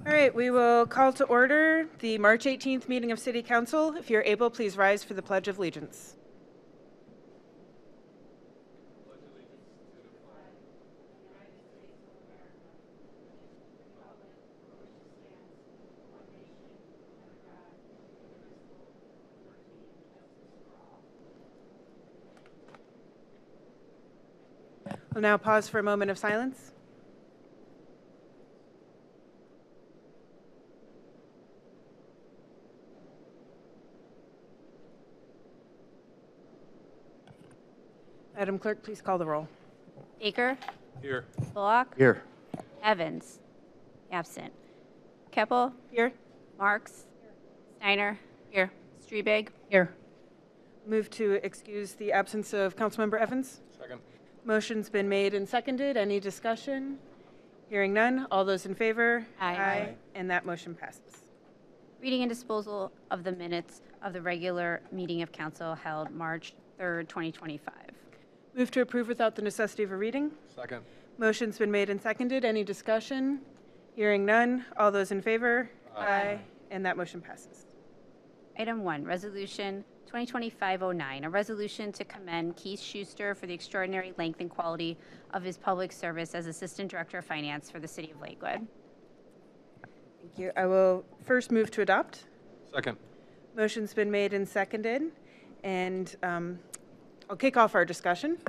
All right, we will call to order the March 18th meeting of City Council. If you're able, please rise for the Pledge of Allegiance. We'll now pause for a moment of silence. Madam Clerk, please call the roll. Baker. Here. Bullock. Here. Evans. Absent. Keppel. Here. Marks. Steiner. Here. Strebig. Here. Move to excuse the absence of Councilmember Evans. Second. Motion's been made and seconded. Any discussion? Hearing none. All those in favor? Aye. And that motion passes. Reading and disposal of the minutes of the regular meeting of council held March 3rd, 2025. Move to approve without the necessity of a reading. Second. Motion's been made and seconded. Any discussion? Hearing none. All those in favor? Aye. And that motion passes. Item 1, Resolution 2025-09, a resolution to commend Keith Schuster for the extraordinary length and quality of his public service as Assistant Director of Finance for the City of Lakewood. Thank you. I will first move to adopt. Second. Motion's been made and seconded, and I'll kick off our discussion.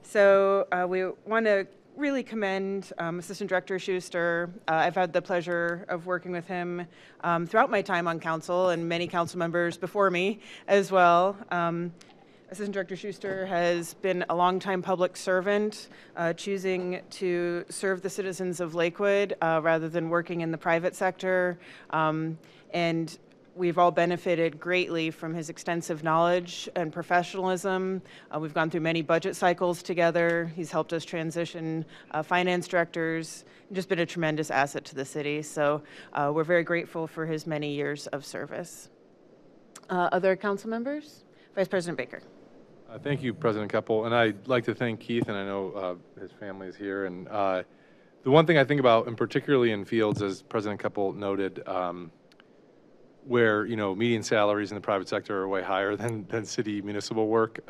So we want to really commend Assistant Director Schuster. I've had the pleasure of working with him throughout my time on council and many council members before me as well. Assistant Director Schuster has been a longtime public servant, choosing to serve the citizens of Lakewood rather than working in the private sector. And we've all benefited greatly from his extensive knowledge and professionalism. We've gone through many budget cycles together. He's helped us transition finance directors, and just been a tremendous asset to the city. So we're very grateful for his many years of service. Other council members? Vice President Baker. Thank you, President Keppel. And I'd like to thank Keith, and I know his family is here. And the one thing I think about, and particularly in fields, as President Keppel noted, where median salaries in the private sector are way higher than city municipal work.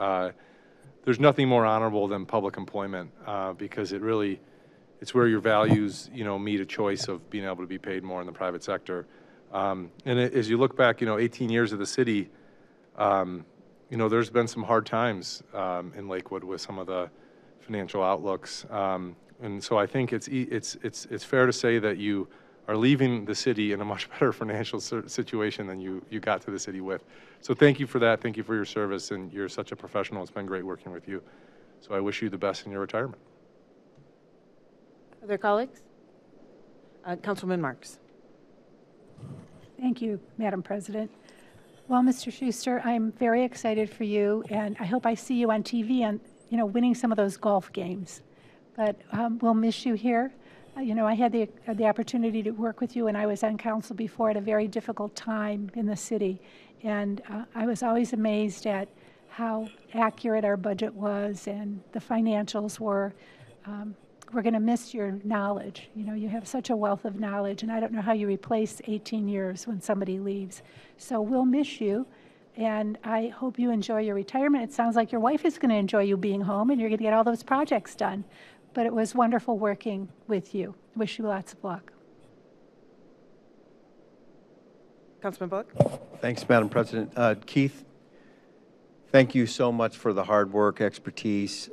There's nothing more honorable than public employment because it's where your values meet a choice of being able to be paid more in the private sector. As you look back 18 years of the city, there's been some hard times in Lakewood with some of the financial outlooks, and so I think it's fair to say that you are leaving the city in a much better financial situation than you got to the city with. So thank you for that. Thank you for your service, and you're such a professional. It's been great working with you. So I wish you the best in your retirement. Other colleagues? Councilman Marks. Thank you, Madam President. Well, Mr. Schuster, I'm very excited for you, and I hope I see you on TV and, winning some of those golf games. But we'll miss you here. I had the opportunity to work with you when I was on council before at a very difficult time in the city. And I was always amazed at how accurate our budget was and the financials were. We're going to miss your knowledge. You have such a wealth of knowledge, and I don't know how you replace 18 years when somebody leaves. So we'll miss you, and I hope you enjoy your retirement. It sounds like your wife is going to enjoy you being home, and you're going to get all those projects done. But it was wonderful working with you. Wish you lots of luck. Councilman Bullock. Thanks, Madam President. Keith, thank you so much for the hard work, expertise,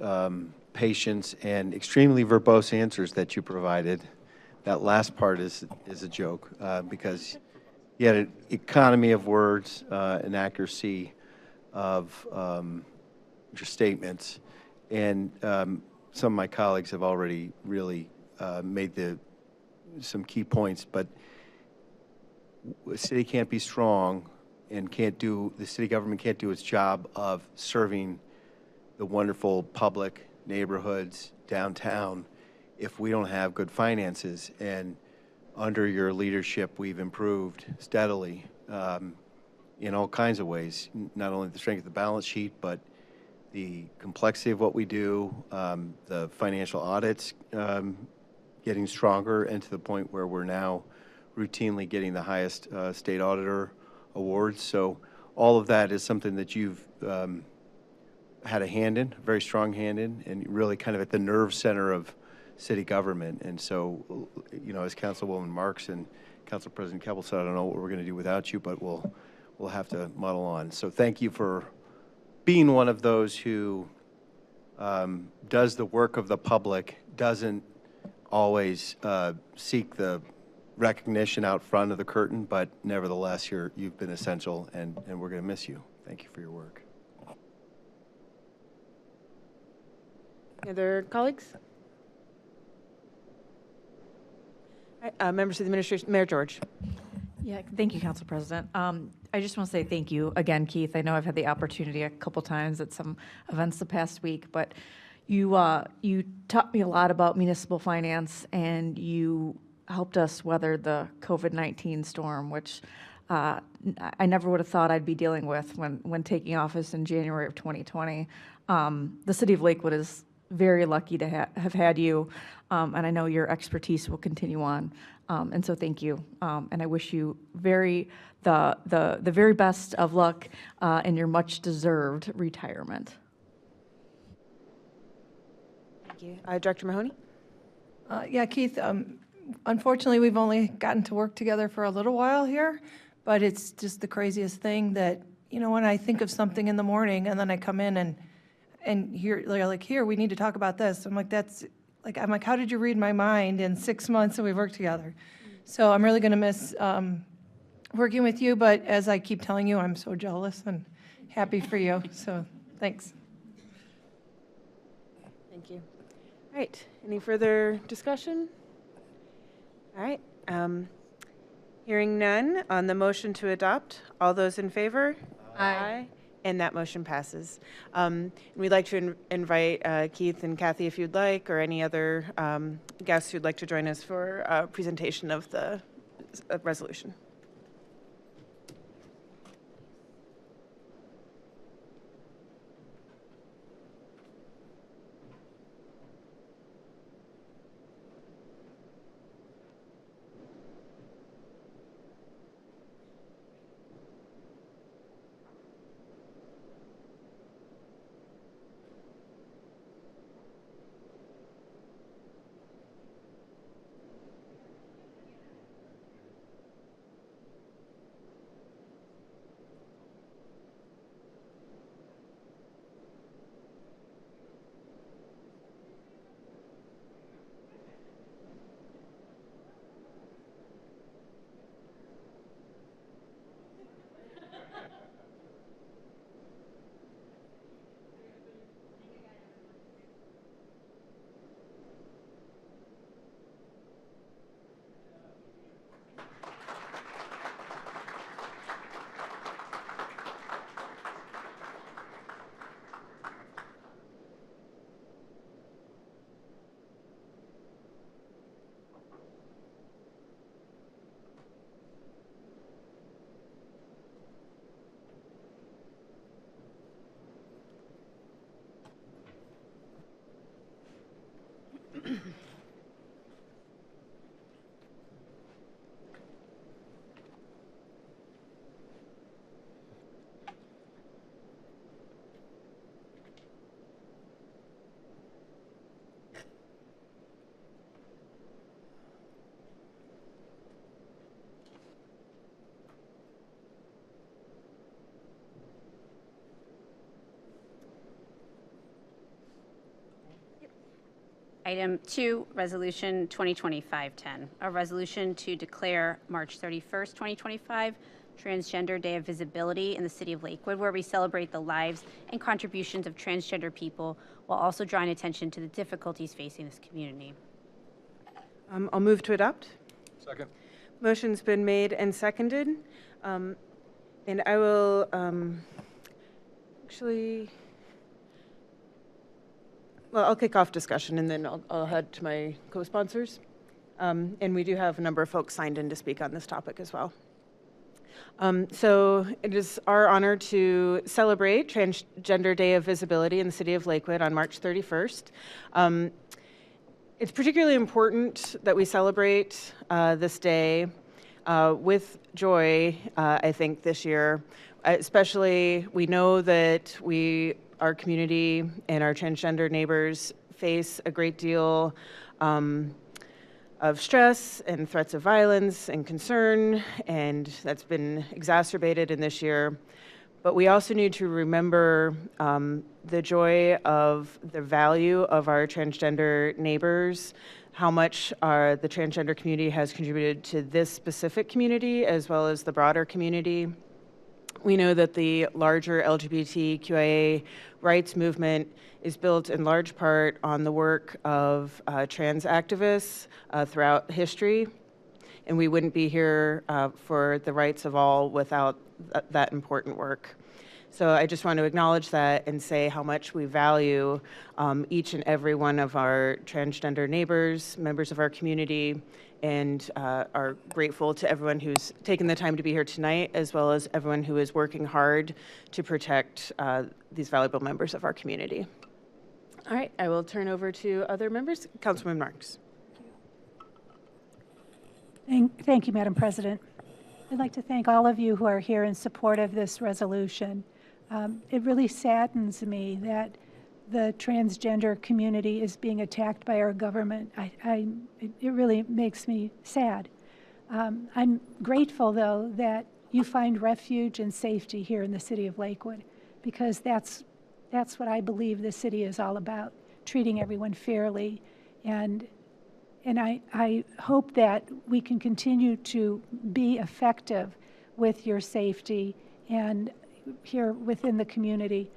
patience, and extremely verbose answers that you provided. That last part is a joke because you had an economy of words, an accuracy of your statements, and some of my colleagues have already really made some key points, but the city can't be strong and the city government can't do its job of serving the wonderful public neighborhoods downtown if we don't have good finances. And under your leadership, we've improved steadily in all kinds of ways, not only the strength of the balance sheet, but the complexity of what we do, the financial audits getting stronger, and to the point where we're now routinely getting the highest state auditor awards. So all of that is something that you've had a hand in, a very strong hand in, and really kind of at the nerve center of city government. And so, you know, as Councilwoman Marks and Council President Keppel said, I don't know what we're going to do without you, but we'll have to muddle on. So thank you for being one of those who does the work of the public, doesn't always seek the recognition out front of the curtain, but nevertheless, you've been essential, and we're going to miss you. Thank you for your work. Any other colleagues? All right, members of the administration, Mayor George. Yeah, thank you, Council President. I just want to say thank you again, Keith. I know I've had the opportunity a couple times at some events the past week, but you taught me a lot about municipal finance, and you helped us weather the COVID-19 storm, which I never would have thought I'd be dealing with when taking office in January of 2020. The city of Lakewood is very lucky to have had you, and I know your expertise will continue on. And so thank you, and I wish you the very best of luck in your much-deserved retirement. Thank you. Director Mahoney? Yeah, Keith, unfortunately, we've only gotten to work together for a little while here, but it's just the craziest thing that, you know, when I think of something in the morning and then I come in and here, they're like, here, we need to talk about this. I'm like, how did you read my mind in 6 months that we've worked together? So I'm really going to miss working with you, but as I keep telling you, I'm so jealous and happy for you. So thanks. Thank you. All right, any further discussion? All right, hearing none on the motion to adopt, all those in favor? Aye. And that motion passes. We'd like to invite Keith and Kathy, if you'd like, or any other guests who'd like to join us for a presentation of the resolution. Item 2, Resolution 2025-10, a resolution to declare March 31st, 2025, Transgender Day of Visibility in the City of Lakewood, where we celebrate the lives and contributions of transgender people while also drawing attention to the difficulties facing this community. I'll move to adopt. Second. Motion's been made and seconded. And I will I'll kick off discussion and then I'll head to my co-sponsors. And we do have a number of folks signed in to speak on this topic as well. So it is our honor to celebrate Transgender Day of Visibility in the City of Lakewood on March 31st. It's particularly important that we celebrate this day with joy, I think, this year. Especially, we know that our community and our transgender neighbors face a great deal of stress and threats of violence and concern, and that's been exacerbated in this year. But we also need to remember the joy of the value of our transgender neighbors, how much the transgender community has contributed to this specific community as well as the broader community. We know that the larger LGBTQIA rights movement is built in large part on the work of trans activists throughout history, and we wouldn't be here for the rights of all without that important work. So I just want to acknowledge that and say how much we value each and every one of our transgender neighbors, members of our community, and are grateful to everyone who's taken the time to be here tonight, as well as everyone who is working hard to protect these valuable members of our community. All right, I will turn over to other members. Councilman Marks. Thank you, Madam President. I'd like to thank all of you who are here in support of this resolution. It really saddens me that the transgender community is being attacked by our government. It really makes me sad. I'm grateful, though, that you find refuge and safety here in the city of Lakewood, because that's what I believe the city is all about, treating everyone fairly. And I hope that we can continue to be effective with your safety and here within the community.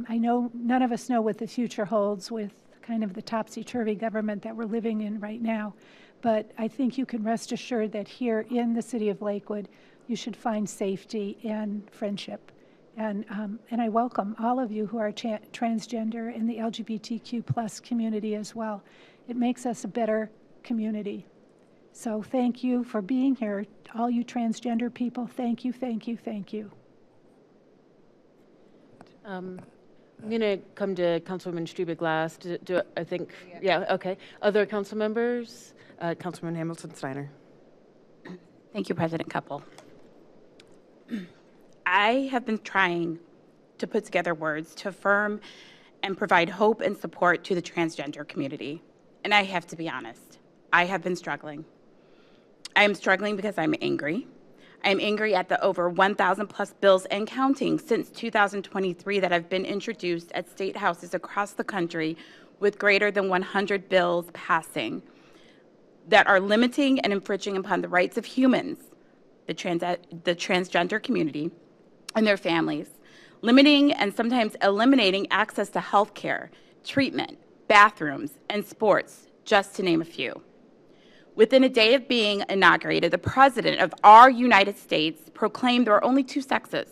I know none of us know what the future holds with kind of the topsy-turvy government that we're living in right now, but I think you can rest assured that here in the city of Lakewood, you should find safety and friendship. And I welcome all of you who are transgender in the LGBTQ plus community as well. It makes us a better community. So thank you for being here. All you transgender people, thank you, thank you, thank you. I'm going to come to Councilwoman Striebeck last. I think, yeah, okay. Other council members? Councilman Hamilton Steiner. Thank you, President Couple. I have been trying to put together words to affirm and provide hope and support to the transgender community. And I have to be honest, I have been struggling. I am struggling because I'm angry. I'm angry at the over 1,000 plus bills and counting since 2023 that have been introduced at state houses across the country, with greater than 100 bills passing that are limiting and infringing upon the rights of humans, the transgender community, and their families, limiting and sometimes eliminating access to health care, treatment, bathrooms, and sports, just to name a few. Within a day of being inaugurated, the President of our United States proclaimed there are only two sexes,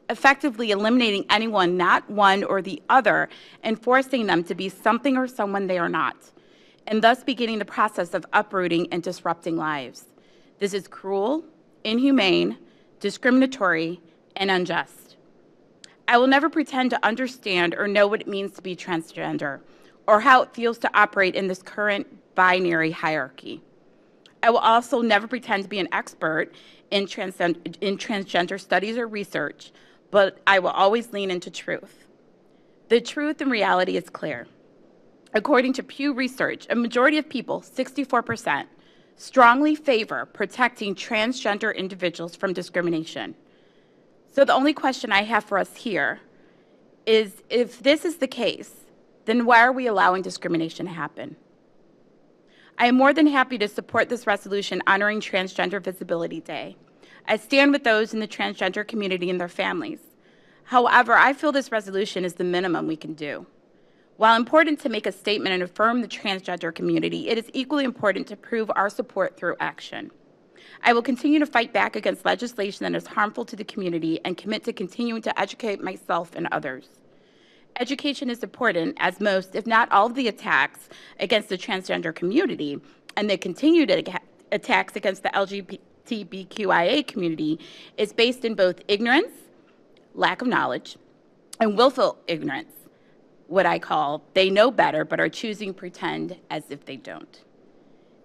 effectively eliminating anyone not one or the other and forcing them to be something or someone they are not, and thus beginning the process of uprooting and disrupting lives. This is cruel, inhumane, discriminatory, and unjust. I will never pretend to understand or know what it means to be transgender or how it feels to operate in this current binary hierarchy. I will also never pretend to be an expert in transgender studies or research, but I will always lean into truth. The truth and reality is clear. According to Pew Research, a majority of people, 64%, strongly favor protecting transgender individuals from discrimination. So the only question I have for us here is, if this is the case, then why are we allowing discrimination to happen? I am more than happy to support this resolution honoring Transgender Visibility Day. I stand with those in the transgender community and their families. However, I feel this resolution is the minimum we can do. While important to make a statement and affirm the transgender community, it is equally important to prove our support through action. I will continue to fight back against legislation that is harmful to the community and commit to continuing to educate myself and others. Education is important, as most, if not all, of the attacks against the transgender community and the continued attacks against the LGBTQIA community is based in both ignorance, lack of knowledge, and willful ignorance, what I call they know better but are choosing to pretend as if they don't.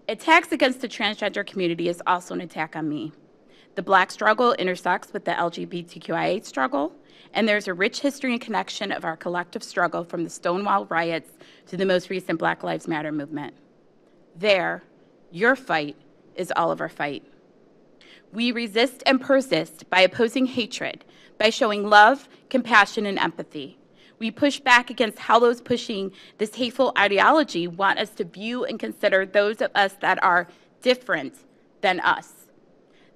Attacks against the transgender community is also an attack on me. The Black struggle intersects with the LGBTQIA struggle, and there's a rich history and connection of our collective struggle from the Stonewall riots to the most recent Black Lives Matter movement. Your fight is all of our fight. We resist and persist by opposing hatred, by showing love, compassion, and empathy. We push back against how those pushing this hateful ideology want us to view and consider those of us that are different than us.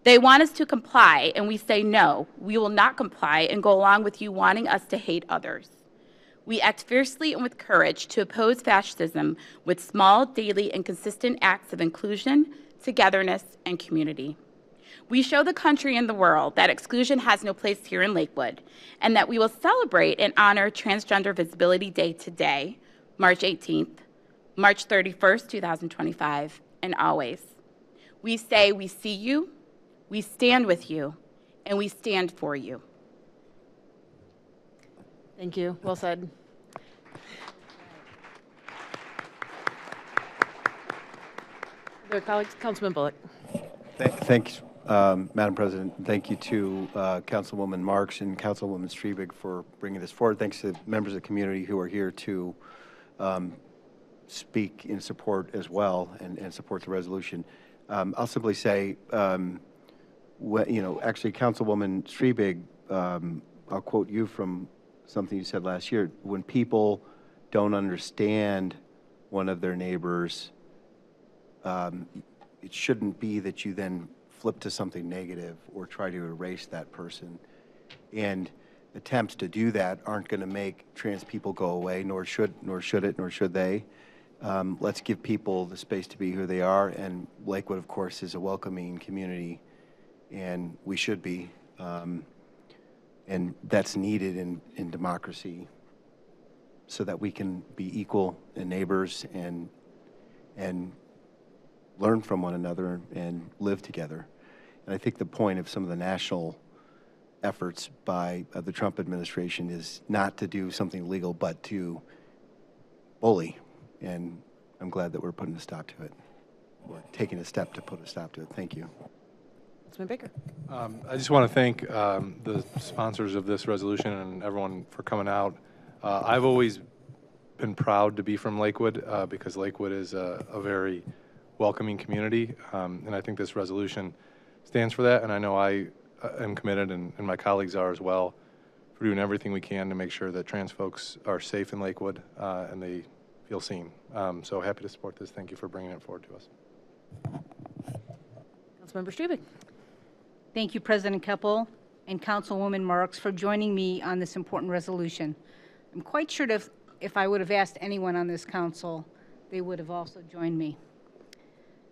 They want us to comply, and we say no, we will not comply and go along with you wanting us to hate others. We act fiercely and with courage to oppose fascism with small, daily, and consistent acts of inclusion, togetherness, and community. We show the country and the world that exclusion has no place here in Lakewood, and that we will celebrate and honor Transgender Visibility Day today, March 18th, March 31st, 2025, and always. We say we see you, we stand with you, and we stand for you. Thank you. Well said. Other colleagues, Councilman Bullock. Thanks, Madam President. Thank you to Councilwoman Marks and Councilwoman Strebig for bringing this forward. Thanks to members of the community who are here to speak in support as well and support the resolution. I'll simply say, actually, Councilwoman Strebig, I'll quote you from something you said last year. When people don't understand one of their neighbors, it shouldn't be that you then flip to something negative or try to erase that person. And attempts to do that aren't going to make trans people go away, nor should they. Let's give people the space to be who they are. And Lakewood, of course, is a welcoming community, and we should be. And that's needed in democracy so that we can be equal and neighbors and learn from one another and live together. And I think the point of some of the national efforts by the Trump administration is not to do something legal, but to bully. And I'm glad that we're putting a stop to it. We're taking a step to put a stop to it. Thank you. Councilman Baker. I just want to thank the sponsors of this resolution and everyone for coming out. I've always been proud to be from Lakewood because Lakewood is a very welcoming community, and I think this resolution stands for that, and I know I am committed, and my colleagues are as well, for doing everything we can to make sure that trans folks are safe in Lakewood and they feel seen. So happy to support this. Thank you for bringing it forward to us. Councilmember Strebig. Thank you, President Keppel and Councilwoman Marks, for joining me on this important resolution. I'm quite sure that if I would have asked anyone on this council, they would have also joined me.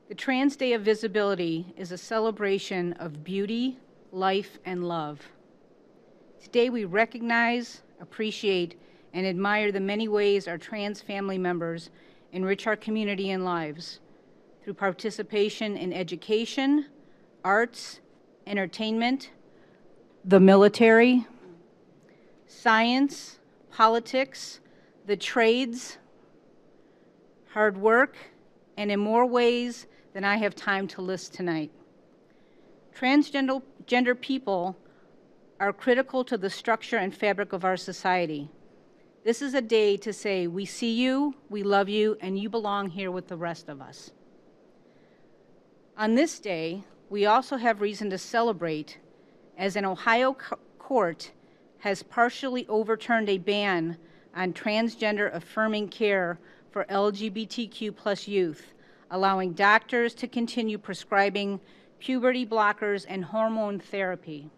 The Trans Day of Visibility is a celebration of beauty, life, and love. Today we recognize, appreciate, and admire the many ways our trans family members enrich our community and lives through participation in education, arts, entertainment, the military, science, politics, the trades, hard work, and in more ways than I have time to list tonight. Transgender people are critical to the structure and fabric of our society. This is a day to say, we see you, we love you, and you belong here with the rest of us. On this day, we also have reason to celebrate, as an Ohio court has partially overturned a ban on transgender affirming care for LGBTQ+ youth, allowing doctors to continue prescribing puberty blockers and hormone therapy.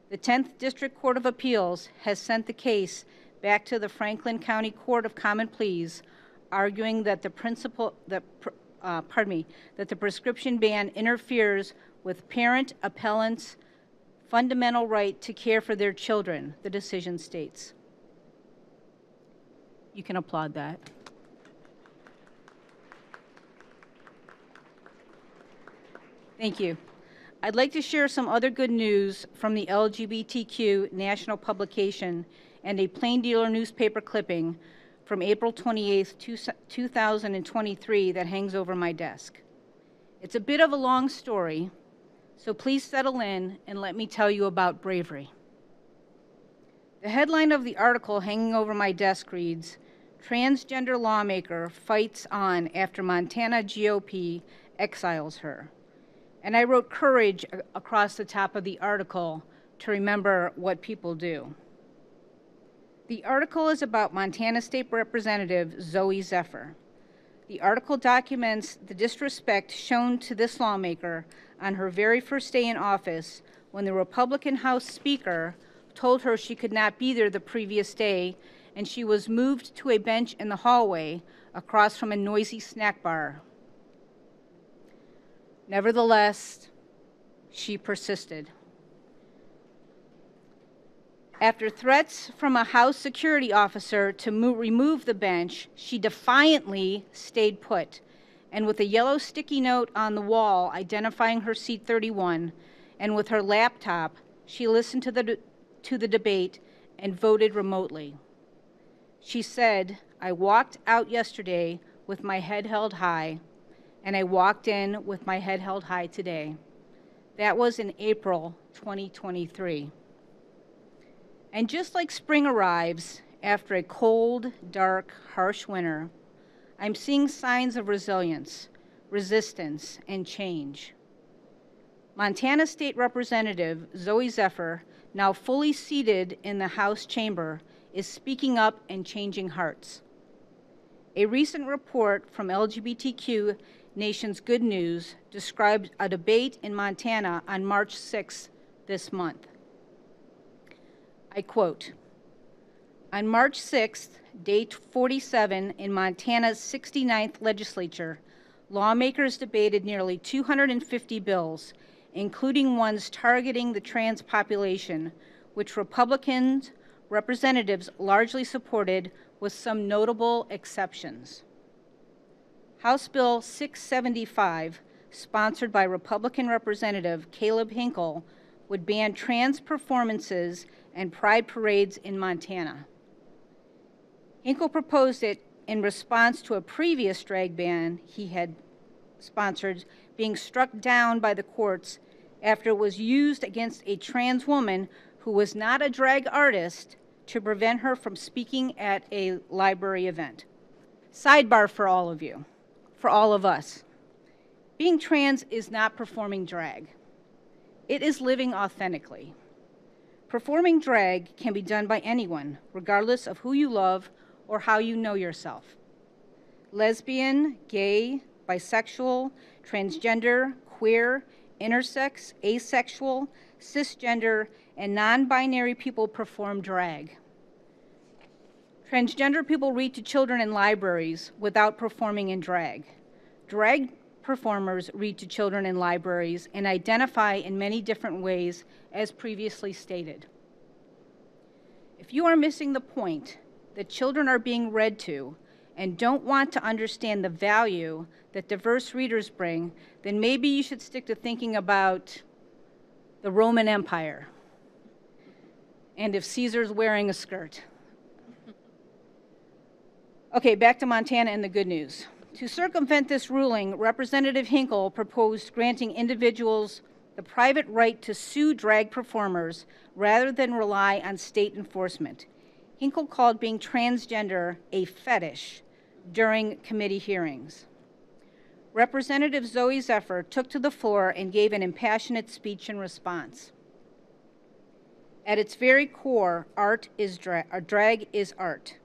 The 10th District Court of Appeals has sent the case back to the Franklin County Court of Common Pleas, arguing that the prescription ban interferes with parent appellants' fundamental right to care for their children, the decision states. You can applaud that. Thank you. I'd like to share some other good news from the LGBTQ national publication and a Plain Dealer newspaper clipping from April 28th, 2023 that hangs over my desk. It's a bit of a long story, so please settle in and let me tell you about bravery. The headline of the article hanging over my desk reads, "Transgender Lawmaker Fights On After Montana GOP Exiles Her." And I wrote courage across the top of the article to remember what people do. The article is about Montana State Representative Zoe Zephyr. The article documents the disrespect shown to this lawmaker on her very first day in office when the Republican House Speaker told her she could not be there the previous day, and she was moved to a bench in the hallway across from a noisy snack bar. Nevertheless, she persisted. After threats from a House security officer to remove the bench, she defiantly stayed put, and with a yellow sticky note on the wall identifying her seat 31, and with her laptop, she listened to the debate and voted remotely. She said, "I walked out yesterday with my head held high, and I walked in with my head held high today." That was in April 2023. And just like spring arrives after a cold, dark, harsh winter, I'm seeing signs of resilience, resistance, and change. Montana State Representative Zoe Zephyr, now fully seated in the House chamber, is speaking up and changing hearts. A recent report from LGBTQ Nation's Good News described a debate in Montana on March 6th this month. I quote, "On March 6th, day 47 in Montana's 69th legislature, lawmakers debated nearly 250 bills, including ones targeting the trans population, which Republican representatives largely supported with some notable exceptions. House Bill 675, sponsored by Republican Representative Caleb Hinkle, would ban trans performances and pride parades in Montana. Hinkle proposed it in response to a previous drag ban he had sponsored being struck down by the courts after it was used against a trans woman who was not a drag artist to prevent her from speaking at a library event. Sidebar for all of you, for all of us. Being trans is not performing drag. It is living authentically. Performing drag can be done by anyone, regardless of who you love or how you know yourself. Lesbian, gay, bisexual, transgender, queer, intersex, asexual, cisgender, and non-binary people perform drag. Transgender people read to children in libraries without performing in drag. Drag performers read to children in libraries and identify in many different ways, as previously stated. If you are missing the point that children are being read to and don't want to understand the value that diverse readers bring, then maybe you should stick to thinking about the Roman Empire and if Caesar's wearing a skirt. Okay, back to Montana and the good news. To circumvent this ruling, Representative Hinkle proposed granting individuals the private right to sue drag performers rather than rely on state enforcement. Hinkle called being transgender a fetish during committee hearings. Representative Zoe Zephyr took to the floor and gave an impassionate speech in response. At its very core, drag is art.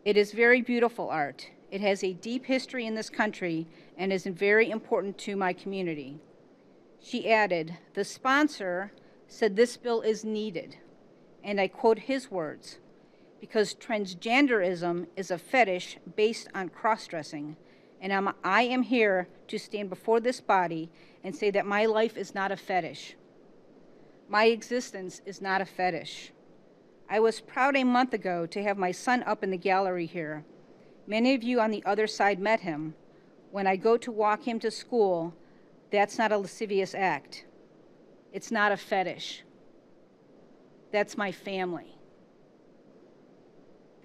It is very beautiful art. It has a deep history in this country and is very important to my community. She added, "The sponsor said this bill is needed," and I quote his words, "because transgenderism is a fetish based on cross-dressing, and I am here to stand before this body and say that my life is not a fetish. My existence is not a fetish. I was proud a month ago to have my son up in the gallery here. Many of you on the other side met him. When I go to walk him to school, that's not a lascivious act. It's not a fetish. That's my family.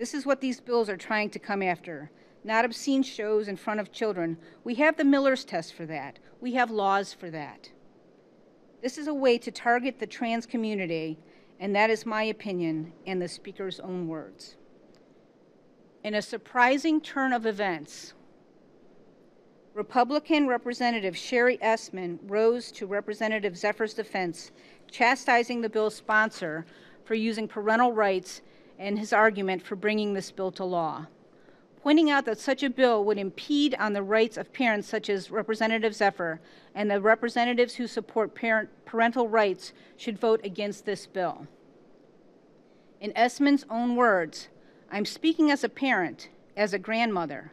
This is what these bills are trying to come after. Not obscene shows in front of children. We have the Miller's test for that. We have laws for that. This is a way to target the trans community, and that is my opinion and the speaker's own words. In a surprising turn of events, Republican Representative Sherry Essman rose to Representative Zephyr's defense, chastising the bill's sponsor for using parental rights and his argument for bringing this bill to law, pointing out that such a bill would impede on the rights of parents such as Representative Zephyr, and the representatives who support parental rights should vote against this bill. In Essman's own words, "I'm speaking as a parent, as a grandmother,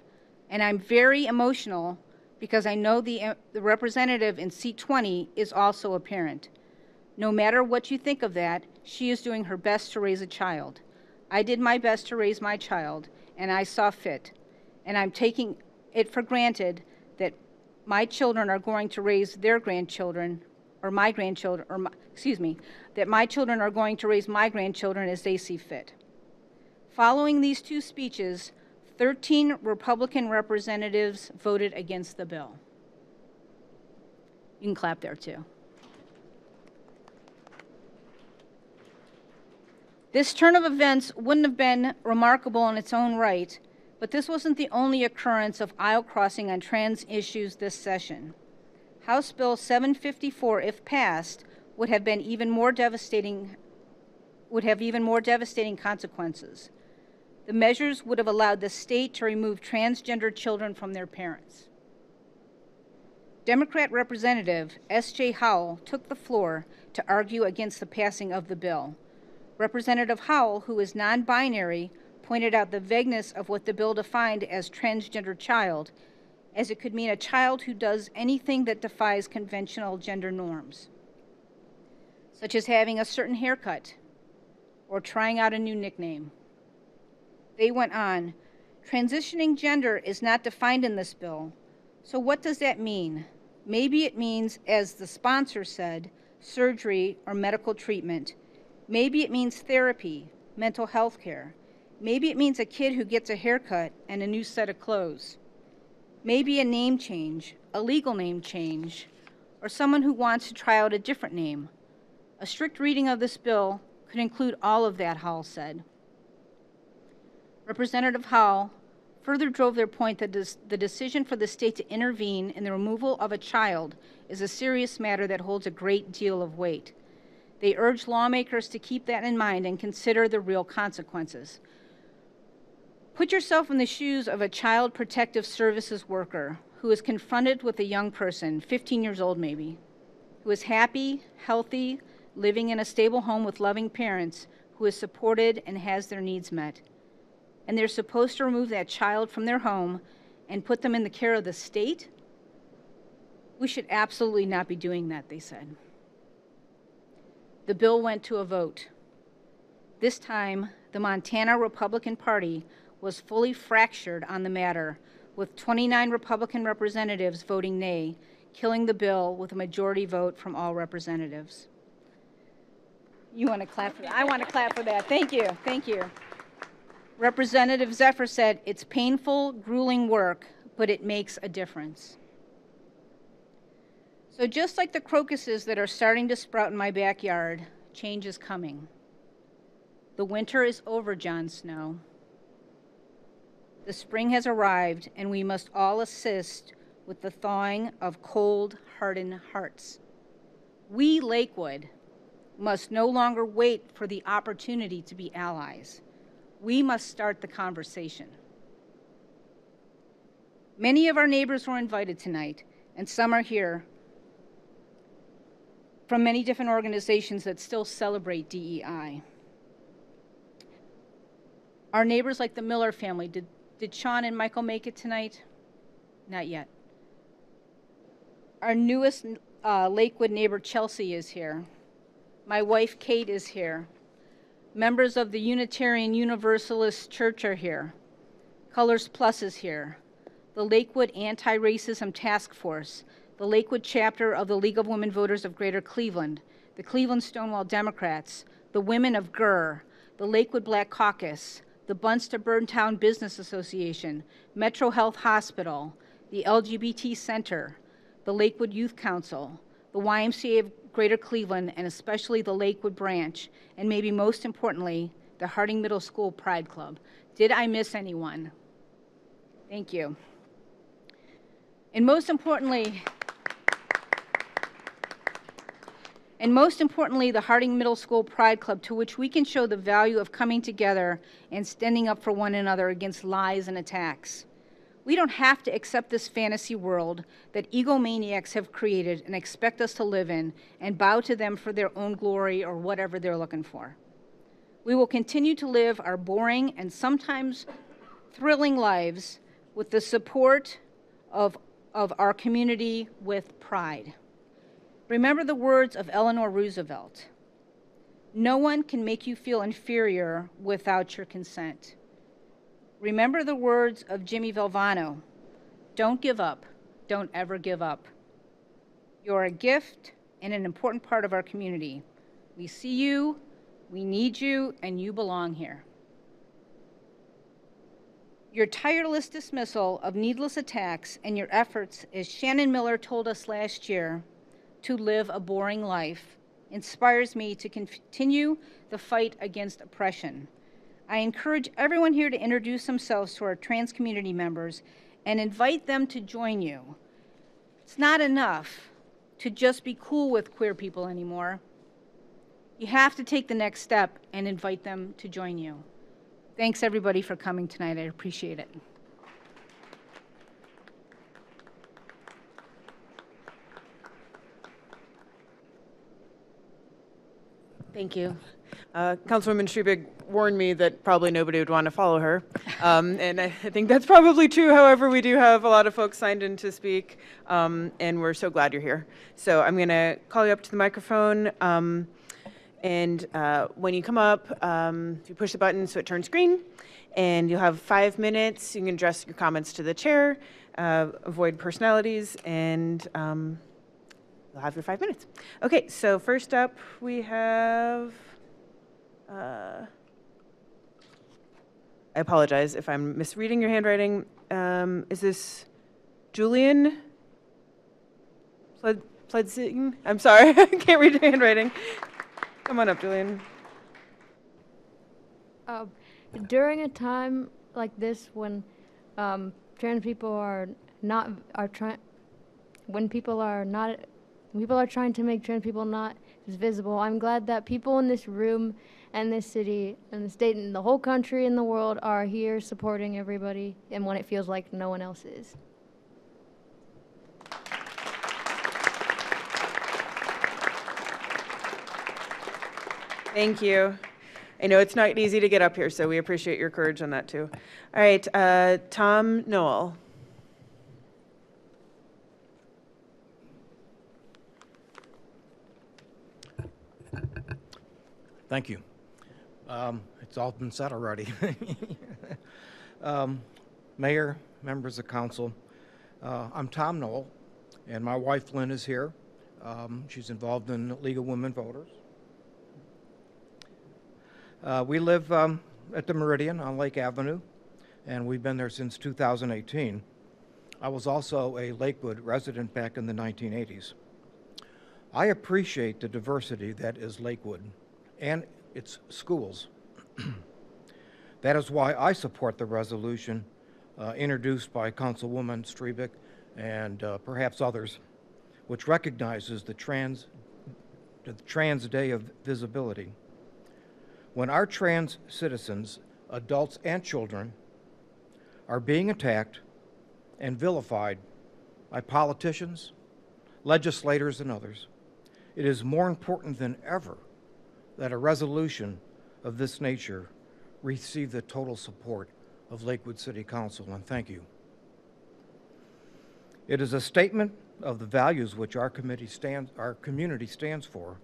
and I'm very emotional because I know the representative in seat 20 is also a parent. No matter what you think of that, she is doing her best to raise a child. I did my best to raise my child, and I saw fit. And I'm taking it for granted that my children are going to raise their grandchildren, or my grandchildren, that my children are going to raise my grandchildren as they see fit." Following these two speeches, 13 Republican representatives voted against the bill. You can clap there too. This turn of events wouldn't have been remarkable in its own right, but this wasn't the only occurrence of aisle crossing on trans issues this session. House Bill 754, if passed, would have even more devastating consequences. The measures would have allowed the state to remove transgender children from their parents. Democrat Representative S.J. Howell took the floor to argue against the passing of the bill. Representative Howell, who is non-binary, pointed out the vagueness of what the bill defined as transgender child, as it could mean a child who does anything that defies conventional gender norms, such as having a certain haircut or trying out a new nickname. They went on, "Transitioning gender is not defined in this bill, so what does that mean? Maybe it means, as the sponsor said, surgery or medical treatment. Maybe it means therapy, mental health care. Maybe it means a kid who gets a haircut and a new set of clothes. Maybe a name change, a legal name change, or someone who wants to try out a different name. A strict reading of this bill could include all of that," Howell said. Representative Howell further drove their point that the decision for the state to intervene in the removal of a child is a serious matter that holds a great deal of weight. They urged lawmakers to keep that in mind and consider the real consequences. Put yourself in the shoes of a child protective services worker who is confronted with a young person, 15 years old maybe, who is happy, healthy, living in a stable home with loving parents, who is supported and has their needs met. And they're supposed to remove that child from their home and put them in the care of the state? We should absolutely not be doing that, they said. The bill went to a vote. This time, the Montana Republican Party was fully fractured on the matter, with 29 Republican representatives voting nay, killing the bill with a majority vote from all representatives. You want to clap for that? I want to clap for that. Thank you. Thank you. Representative Zephyr said, "It's painful, grueling work, but it makes a difference." So just like the crocuses that are starting to sprout in my backyard, change is coming. The winter is over, Jon Snow. The spring has arrived, and we must all assist with the thawing of cold, hardened hearts. We, Lakewood, must no longer wait for the opportunity to be allies. We must start the conversation. Many of our neighbors were invited tonight, and some are here from many different organizations that still celebrate DEI. Our neighbors like the Miller family, did Sean and Michael make it tonight? Not yet. Our newest Lakewood neighbor, Chelsea, is here. My wife, Kate, is here. Members of the Unitarian Universalist Church are here. Colors Plus is here. The Lakewood Anti-Racism Task Force, the Lakewood chapter of the League of Women Voters of Greater Cleveland, the Cleveland Stonewall Democrats, the Women of GER, the Lakewood Black Caucus, the Bunster Burntown Business Association, Metro Health Hospital, the LGBT Center, the Lakewood Youth Council, the YMCA of Greater Cleveland, and especially the Lakewood branch, and maybe most importantly, the Harding Middle School Pride Club. Did I miss anyone? Thank you. And most importantly, the Harding Middle School Pride Club, to which we can show the value of coming together and standing up for one another against lies and attacks. We don't have to accept this fantasy world that egomaniacs have created and expect us to live in and bow to them for their own glory or whatever they're looking for. We will continue to live our boring and sometimes thrilling lives with the support of our community with pride. Remember the words of Eleanor Roosevelt. No one can make you feel inferior without your consent. Remember the words of Jimmy Valvano. Don't give up. Don't ever give up. You're a gift and an important part of our community. We see you, we need you, and you belong here. Your tireless dismissal of needless attacks and your efforts, as Shannon Miller told us last year, to live a boring life inspires me to continue the fight against oppression. I encourage everyone here to introduce themselves to our trans community members and invite them to join you. It's not enough to just be cool with queer people anymore. You have to take the next step and invite them to join you. Thanks everybody for coming tonight. I appreciate it. Thank you. Councilwoman Schubig warned me that probably nobody would want to follow her. And I think that's probably true. However, we do have a lot of folks signed in to speak, and we're so glad you're here. So I'm going to call you up to the microphone. And when you come up, you push the button so it turns green, and you'll have 5 minutes. You can address your comments to the chair, avoid personalities, and you'll have your 5 minutes. Okay, so first up we have, I apologize if I'm misreading your handwriting. Is this Julian Pledzik? I'm sorry, I can't read your handwriting. Come on up, Julian. During a time like this, when trans people when people are trying to make trans people not as visible, I'm glad that people in this room and this city and the state and the whole country and the world are here supporting everybody, and when it feels like no one else is. Thank you. I know it's not easy to get up here, so we appreciate your courage on that too. All right, Tom Noel. Thank you. It's all been said already. Mayor, members of council, I'm Tom Noel, and my wife Lynn is here. She's involved in the League of Women Voters. We live at the Meridian on Lake Avenue, and we've been there since 2018. I was also a Lakewood resident back in the 1980s. I appreciate the diversity that is Lakewood and its schools. That is why I support the resolution introduced by Councilwoman Strebick and perhaps others, which recognizes the Trans Day of Visibility. When our trans citizens, adults and children, are being attacked and vilified by politicians, legislators, and others, it is more important than ever that a resolution of this nature receive the total support of Lakewood City Council, and thank you. It is a statement of the values which our community stands for: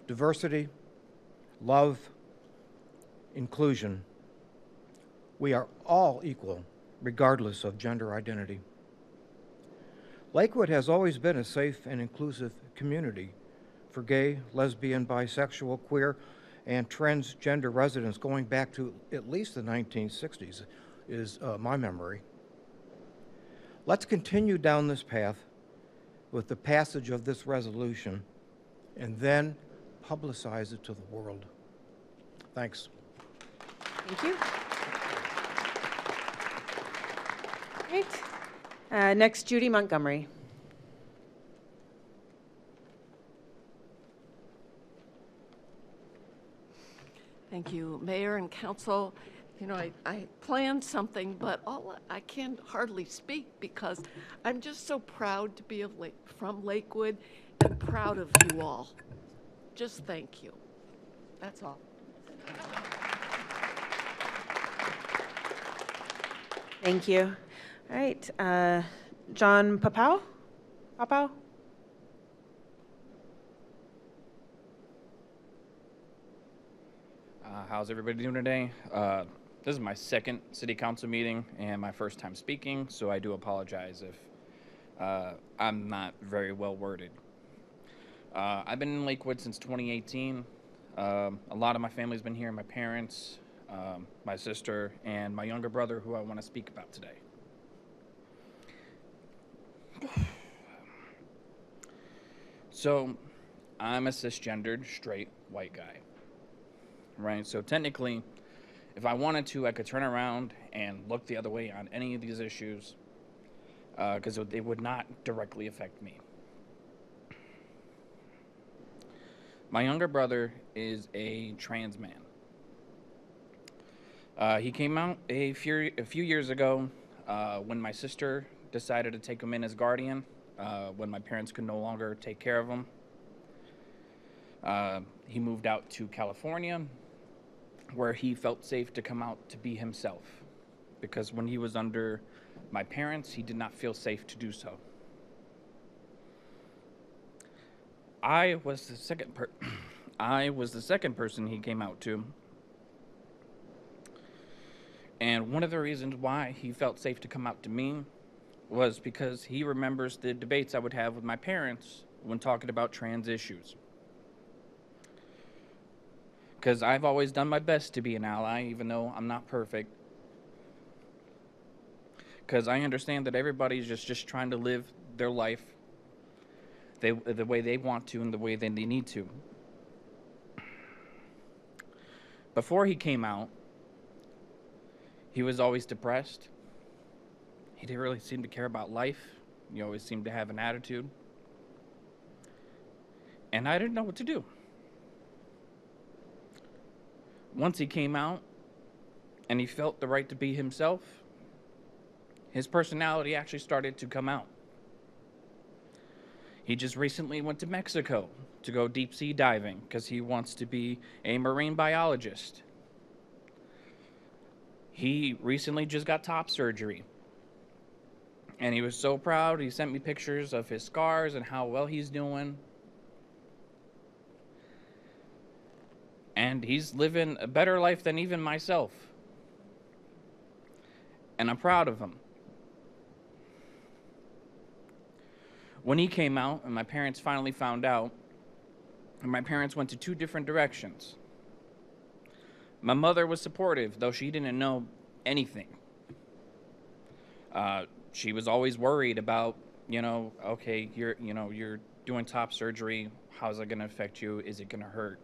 diversity, love, inclusion. We are all equal, regardless of gender identity. Lakewood has always been a safe and inclusive community for gay, lesbian, bisexual, queer, and transgender residents going back to at least the 1960s is my memory. Let's continue down this path with the passage of this resolution and then publicize it to the world. Thanks. Thank you. Great. Next, Judy Montgomery. Thank you, Mayor and Council. You know, I planned something, but I can hardly speak because I'm just so proud to be from Lakewood and proud of you all. Just thank you. That's all. Thank you. All right, John Papau? Papau? How's everybody doing today? This is my second city council meeting and my first time speaking, so I do apologize if I'm not very well worded. I've been in Lakewood since 2018. A lot of my family's been here, my parents, my sister, and my younger brother, who I want to speak about today. So, I'm a cisgendered, straight, white guy. Right, so technically, if I wanted to, I could turn around and look the other way on any of these issues, because they would not directly affect me. My younger brother is a trans man. He came out a few years ago when my sister decided to take him in as guardian, when my parents could no longer take care of him. He moved out to California, where he felt safe to come out to be himself, because when he was under my parents, he did not feel safe to do so. I was the second person he came out to, and one of the reasons why he felt safe to come out to me was because he remembers the debates I would have with my parents when talking about trans issues. Because I've always done my best to be an ally, even though I'm not perfect. Because I understand that everybody's just trying to live their life the way they want to and the way that they need to. Before he came out, he was always depressed. He didn't really seem to care about life. He always seemed to have an attitude. And I didn't know what to do. Once he came out and he felt the right to be himself, his personality actually started to come out. He just recently went to Mexico to go deep sea diving because he wants to be a marine biologist. He recently just got top surgery. And he was so proud. He sent me pictures of his scars and how well he's doing. And he's living a better life than even myself. And I'm proud of him. When he came out and my parents finally found out, and my parents went to two different directions. My mother was supportive, though she didn't know anything. She was always worried about, okay, you're doing top surgery. How's it going to affect you? Is it going to hurt?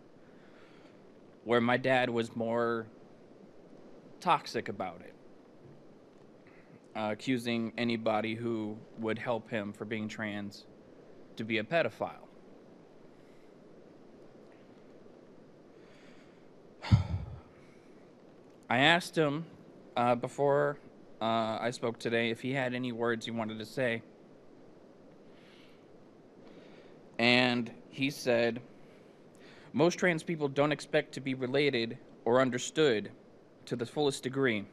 Where my dad was more toxic about it, accusing anybody who would help him for being trans to be a pedophile. I asked him before I spoke today if he had any words he wanted to say. And he said, most trans people don't expect to be related or understood to the fullest degree.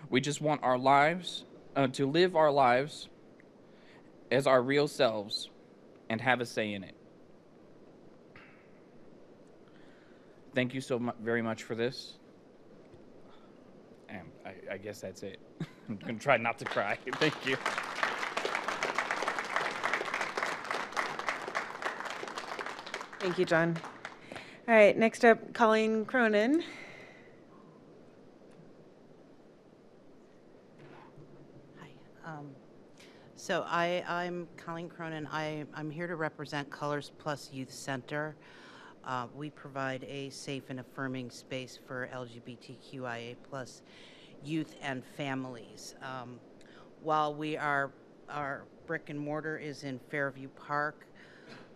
We just want our lives, to live our lives as our real selves and have a say in it. Thank you so very much for this. And I guess that's it. I'm going to try not to cry. Thank you. Thank you, John. All right, next up, Colleen Cronin. So I'm Colleen Cronin. I'm here to represent Colors Plus Youth Center. We provide a safe and affirming space for LGBTQIA plus youth and families. While our brick and mortar is in Fairview Park,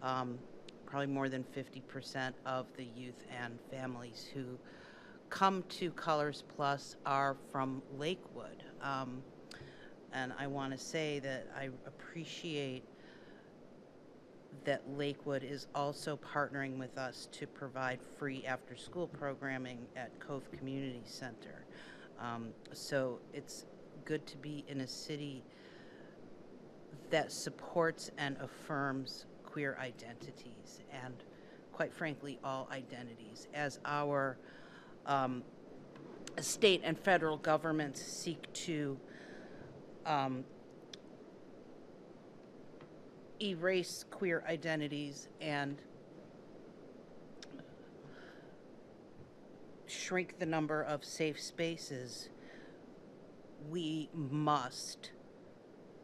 probably more than 50% of the youth and families who come to Colors Plus are from Lakewood. And I want to say that I appreciate that Lakewood is also partnering with us to provide free after-school programming at Cove Community Center. So it's good to be in a city that supports and affirms queer identities and, quite frankly, all identities, as our state and federal governments seek to erase queer identities and shrink the number of safe spaces. We must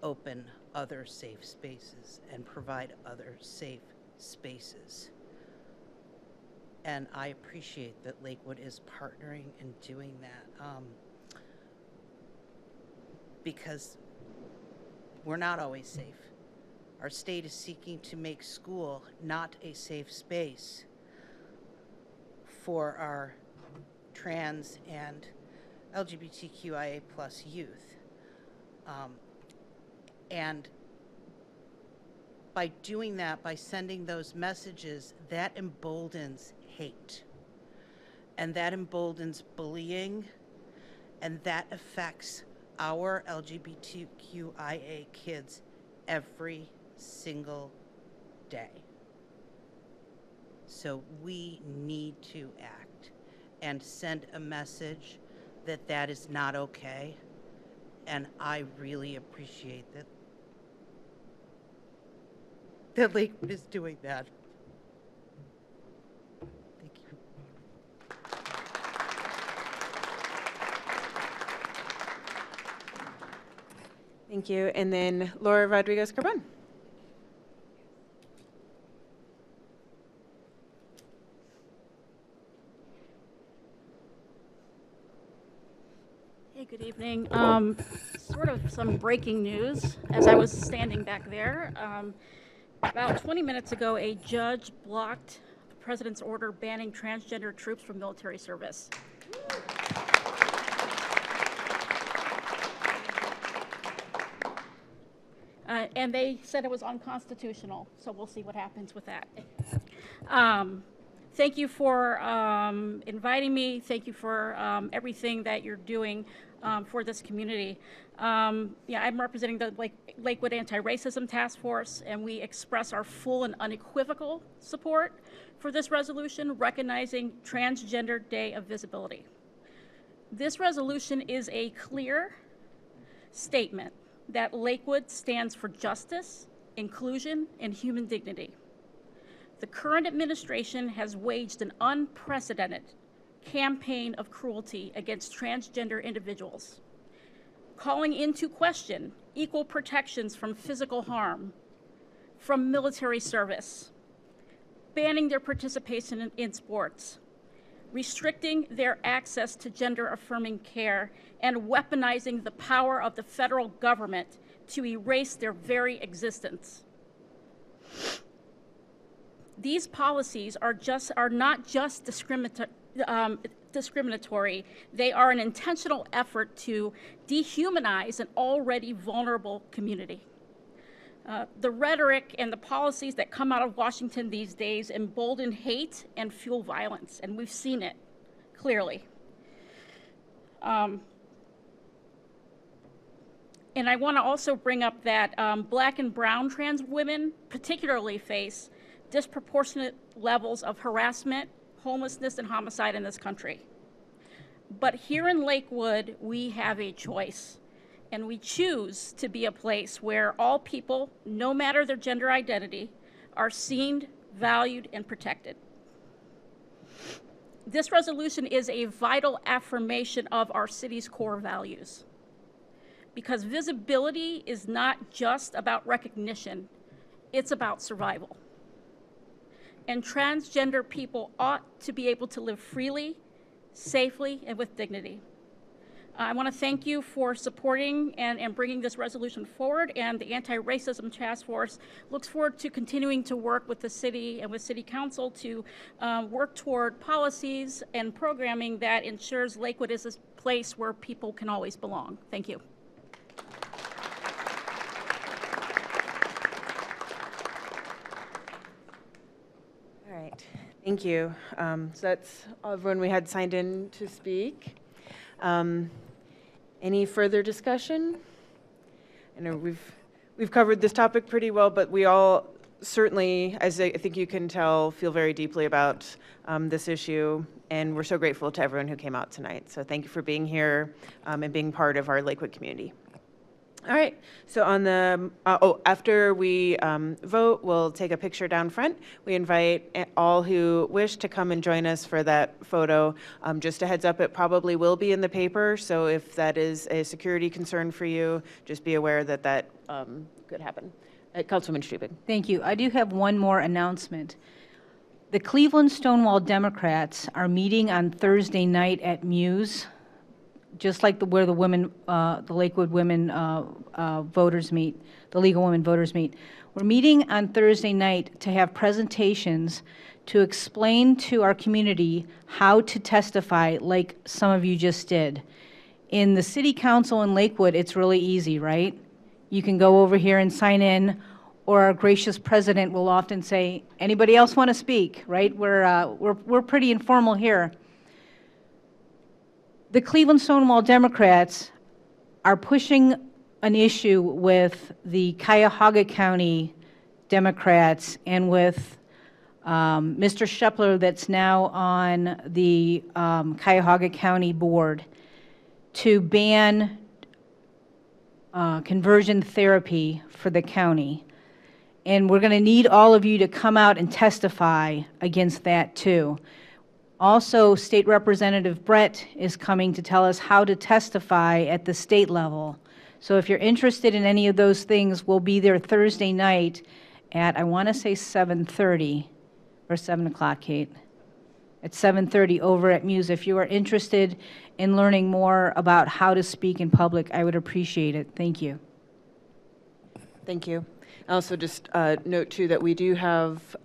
open other safe spaces and provide other safe spaces. And I appreciate that Lakewood is partnering and doing that. Because we're not always safe. Our state is seeking to make school not a safe space for our trans and LGBTQIA plus youth. And by doing that, by sending those messages, that emboldens hate. And that emboldens bullying, and that affects our LGBTQIA kids every single day. So we need to act and send a message that that is not okay. And I really appreciate that Lakewood is doing that. Thank you. Thank you. And then Laura Rodriguez-Carbon. Hey, good evening. Sort of some breaking news as I was standing back there. About 20 minutes ago, a judge blocked the president's order banning transgender troops from military service. And they said it was unconstitutional, so we'll see what happens with that. Thank you for inviting me. Thank you for everything that you're doing for this community. Yeah, I'm representing the Lakewood Anti-Racism Task Force, and we express our full and unequivocal support for this resolution recognizing Transgender Day of Visibility. This resolution is a clear statement that Lakewood stands for justice, inclusion, and human dignity. The current administration has waged an unprecedented campaign of cruelty against transgender individuals, calling into question equal protections from physical harm, from military service, banning their participation in sports, restricting their access to gender-affirming care, and weaponizing the power of the federal government to erase their very existence. These policies are not just discriminatory, they are an intentional effort to dehumanize an already vulnerable community. The rhetoric and the policies that come out of Washington these days embolden hate and fuel violence, and we've seen it clearly. And I want to also bring up that Black and brown trans women particularly face disproportionate levels of harassment, homelessness, and homicide in this country. But here in Lakewood, we have a choice, and we choose to be a place where all people, no matter their gender identity, are seen, valued, and protected. This resolution is a vital affirmation of our city's core values. Because visibility is not just about recognition, it's about survival. And transgender people ought to be able to live freely, safely, and with dignity. I want to thank you for supporting and bringing this resolution forward, and the Anti-Racism Task Force looks forward to continuing to work with the city and with City Council to work toward policies and programming that ensures Lakewood is a place where people can always belong. Thank you. All right, thank you. So that's everyone we had signed in to speak. Any further discussion? I know we've covered this topic pretty well, but we all certainly, as I think you can tell, feel very deeply about this issue, and we're so grateful to everyone who came out tonight. So thank you for being here and being part of our Lakewood community. All right, so on the, after we vote, we'll take a picture down front. We invite all who wish to come and join us for that photo. Just a heads up, it probably will be in the paper, so if that is a security concern for you, just be aware that that could happen. Councilwoman Strubing. Thank you. I do have one more announcement. The Cleveland Stonewall Democrats are meeting on Thursday night at Muse, just like where the women, the Lakewood women voters meet, the League of Women Voters meet. We're meeting on Thursday night to have presentations to explain to our community how to testify like some of you just did. In the City Council in Lakewood, it's really easy, right? You can go over here and sign in, or our gracious president will often say, anybody else want to speak, right? We're pretty informal here. The Cleveland Stonewall Democrats are pushing an issue with the Cuyahoga County Democrats and with Mr. Shepler, that's now on the Cuyahoga County Board, to ban conversion therapy for the county. And we're going to need all of you to come out and testify against that too. Also, State Representative Brett is coming to tell us how to testify at the state level. So if you're interested in any of those things, we'll be there Thursday night at, I want to say 7:30 or 7 o'clock, Kate. At 7:30 over at Muse. If you are interested in learning more about how to speak in public, I would appreciate it. Thank you. Thank you. Also, just note too that we do have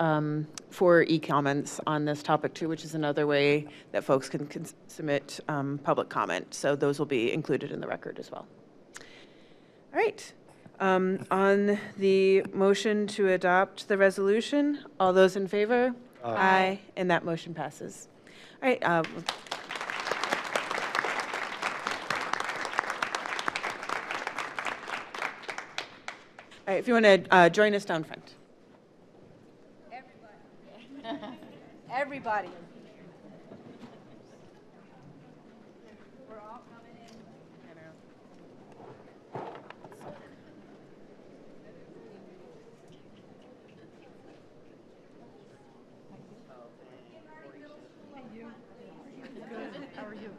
4 e-comments on this topic too, which is another way that folks can submit public comment. So those will be included in the record as well. All right. On the motion to adopt the resolution, all those in favor? Aye. And that motion passes. All right. All right, if you want to join us down front. Everybody. Everybody. We're all coming in. Good. How are you?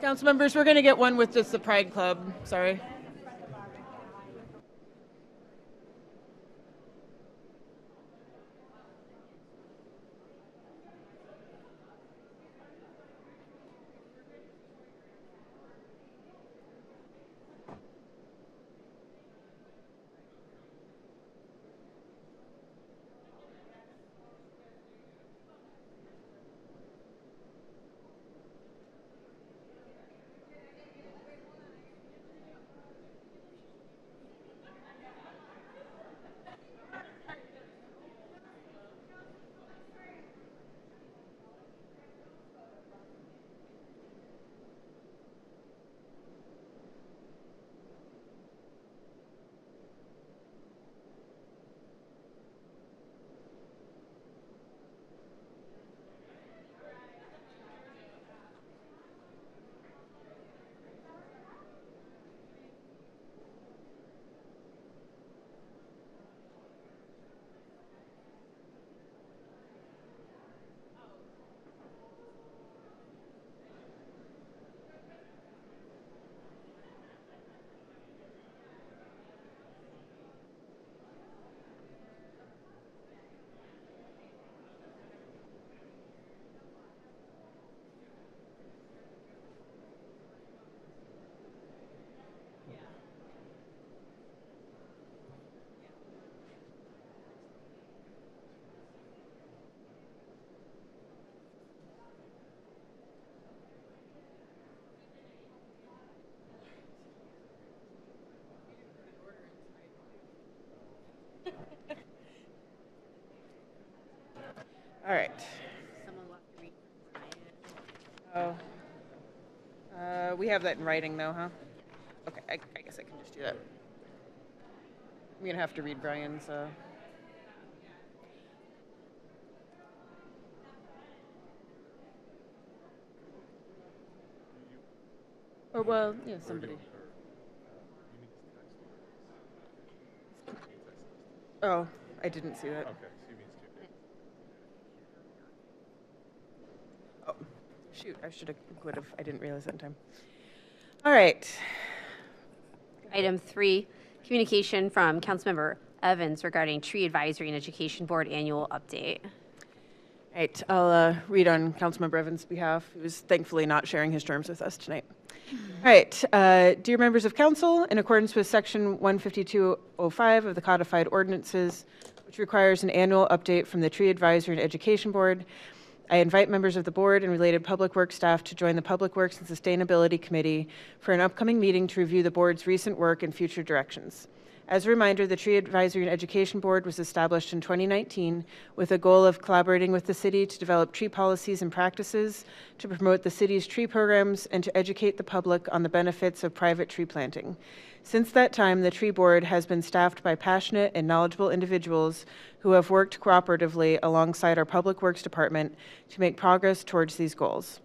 Council members, we're going to get one with just the Pride Club. Sorry. All right. Oh. We have that in writing, though, huh? Okay, I guess I can just do that. I'm going to have to read Brian's. Or, well, yeah, somebody. Oh, I didn't see that. Okay, she means to. Oh, shoot, would have, I didn't realize that in time. All right. Item 3, communication from Councilmember Evans regarding Tree Advisory and Education Board annual update. All right, I'll read on Councilmember Evans' behalf, who is thankfully not sharing his terms with us tonight. All right, dear members of council, in accordance with section 152.05 of the codified ordinances, which requires an annual update from the Tree Advisory and Education Board, I invite members of the board and related public works staff to join the Public Works and Sustainability Committee for an upcoming meeting to review the board's recent work and future directions. As a reminder, the Tree Advisory and Education Board was established in 2019 with a goal of collaborating with the city to develop tree policies and practices, to promote the city's tree programs, and to educate the public on the benefits of private tree planting. Since that time, the Tree Board has been staffed by passionate and knowledgeable individuals who have worked cooperatively alongside our Public Works Department to make progress towards these goals.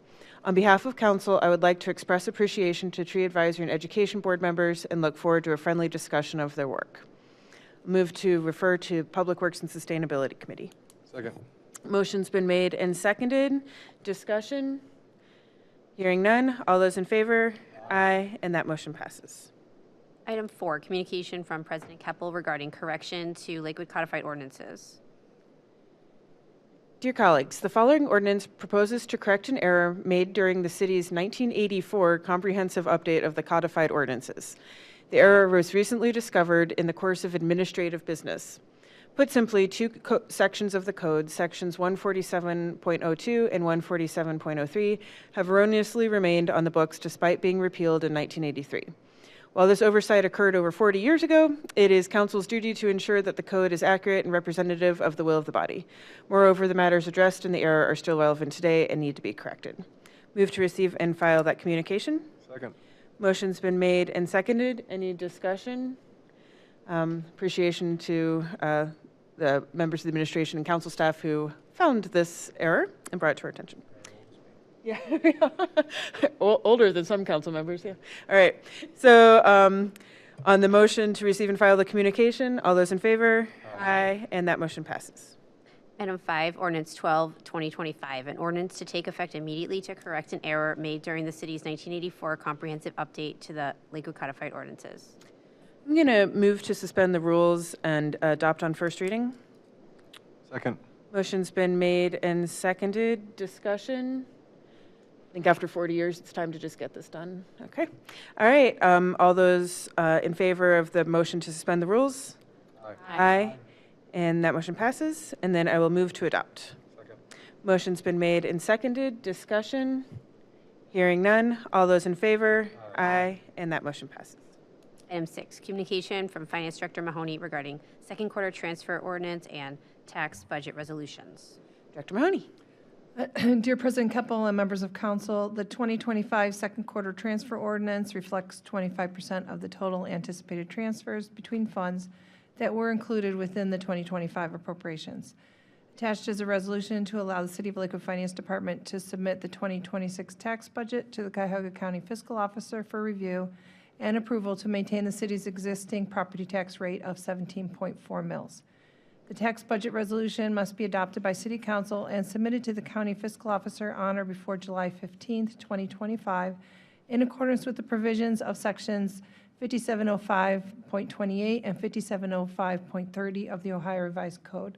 On behalf of council, I would like to express appreciation to Tree Advisory and Education Board members and look forward to a friendly discussion of their work. Move to refer to Public Works and Sustainability Committee. Second. Motion's been made and seconded. Discussion? Hearing none. All those in favor? Aye. And that motion passes. Item 4, communication from President Keppel regarding correction to Lakewood codified ordinances. Dear colleagues, the following ordinance proposes to correct an error made during the city's 1984 comprehensive update of the codified ordinances. The error was recently discovered in the course of administrative business. Put simply, two sections of the code, sections 147.02 and 147.03, have erroneously remained on the books despite being repealed in 1983. While this oversight occurred over 40 years ago, it is council's duty to ensure that the code is accurate and representative of the will of the body. Moreover, the matters addressed in the error are still relevant today and need to be corrected. Move to receive and file that communication. Second. Motion's been made and seconded. Any discussion? Appreciation to the members of the administration and council staff who found this error and brought it to our attention. Yeah, older than some council members, yeah. All right, so on the motion to receive and file the communication, all those in favor? Aye. And that motion passes. Item 5, Ordinance 12, 2025, an ordinance to take effect immediately to correct an error made during the city's 1984 comprehensive update to the Lakewood Codified Ordinances. I'm going to move to suspend the rules and adopt on first reading. Second. Motion's been made and seconded. Discussion? I think after 40 years, it's time to just get this done. Okay. All right. All those in favor of the motion to suspend the rules? Aye. Aye. And that motion passes. And then I will move to adopt. Second. Motion's been made and seconded. Discussion? Hearing none. All those in favor? Aye. And that motion passes. Item 6, communication from Finance Director Mahoney regarding second quarter transfer ordinance and tax budget resolutions. Director Mahoney. Dear President Keppel and members of council, the 2025 second quarter transfer ordinance reflects 25% of the total anticipated transfers between funds that were included within the 2025 appropriations. Attached is a resolution to allow the City of Lakewood Finance Department to submit the 2026 tax budget to the Cuyahoga County Fiscal Officer for review and approval to maintain the city's existing property tax rate of 17.4 mils. The tax budget resolution must be adopted by City Council and submitted to the County Fiscal Officer on or before July 15, 2025, in accordance with the provisions of Sections 5705.28 and 5705.30 of the Ohio Revised Code.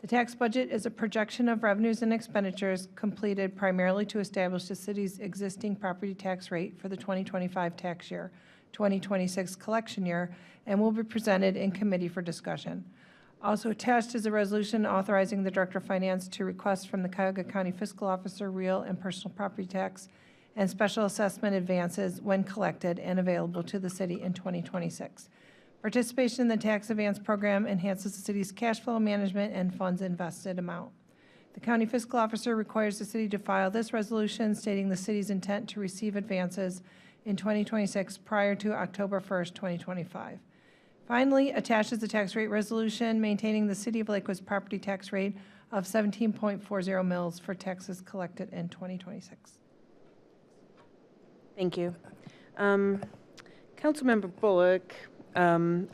The tax budget is a projection of revenues and expenditures completed primarily to establish the city's existing property tax rate for the 2025 tax year, 2026 collection year, and will be presented in committee for discussion. Also attached is a resolution authorizing the Director of Finance to request from the Cuyahoga County Fiscal Officer real and personal property tax and special assessment advances when collected and available to the city in 2026. Participation in the tax advance program enhances the city's cash flow management and funds invested amount. The County Fiscal Officer requires the city to file this resolution stating the city's intent to receive advances in 2026 prior to October 1st, 2025. Finally, attached is the tax rate resolution maintaining the City of Lakewood's property tax rate of 17.40 mils for taxes collected in 2026. Thank you. Councilmember Bullock, I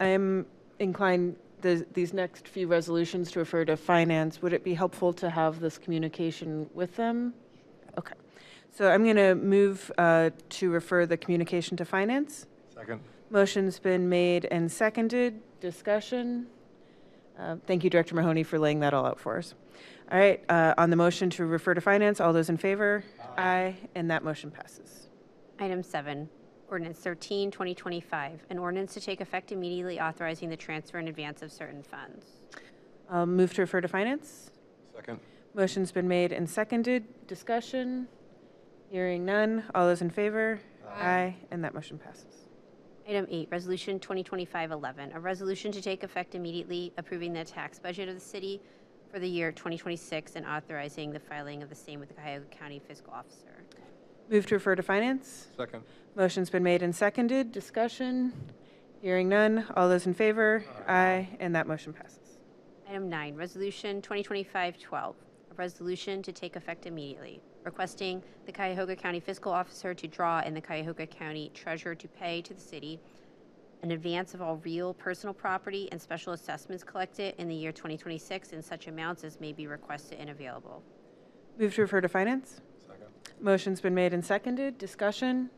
am inclined these next few resolutions to refer to finance. Would it be helpful to have this communication with them? Okay. So I'm going to move to refer the communication to finance. Second. Motion's been made and seconded. Discussion? Thank you, Director Mahoney, for laying that all out for us. All right, on the motion to refer to finance, all those in favor? Aye. And that motion passes. Item 7, Ordinance 13, 2025, an ordinance to take effect immediately authorizing the transfer in advance of certain funds. I'll move to refer to finance. Second. Motion's been made and seconded. Discussion? Hearing none. All those in favor? Aye. And that motion passes. Item 8, Resolution 2025-11, a resolution to take effect immediately approving the tax budget of the city for the year 2026 and authorizing the filing of the same with the Cuyahoga County Fiscal Officer. Move to refer to finance. Second. Motion's been made and seconded. Discussion? Hearing none. All those in favor? Aye. And that motion passes. Item 9, Resolution 2025-12, a resolution to take effect immediately, requesting the Cuyahoga County Fiscal Officer to draw in the Cuyahoga County Treasurer to pay to the city an advance of all real personal property and special assessments collected in the year 2026 in such amounts as may be requested and available. Move to refer to finance. Second. Motion's been made and seconded. Discussion?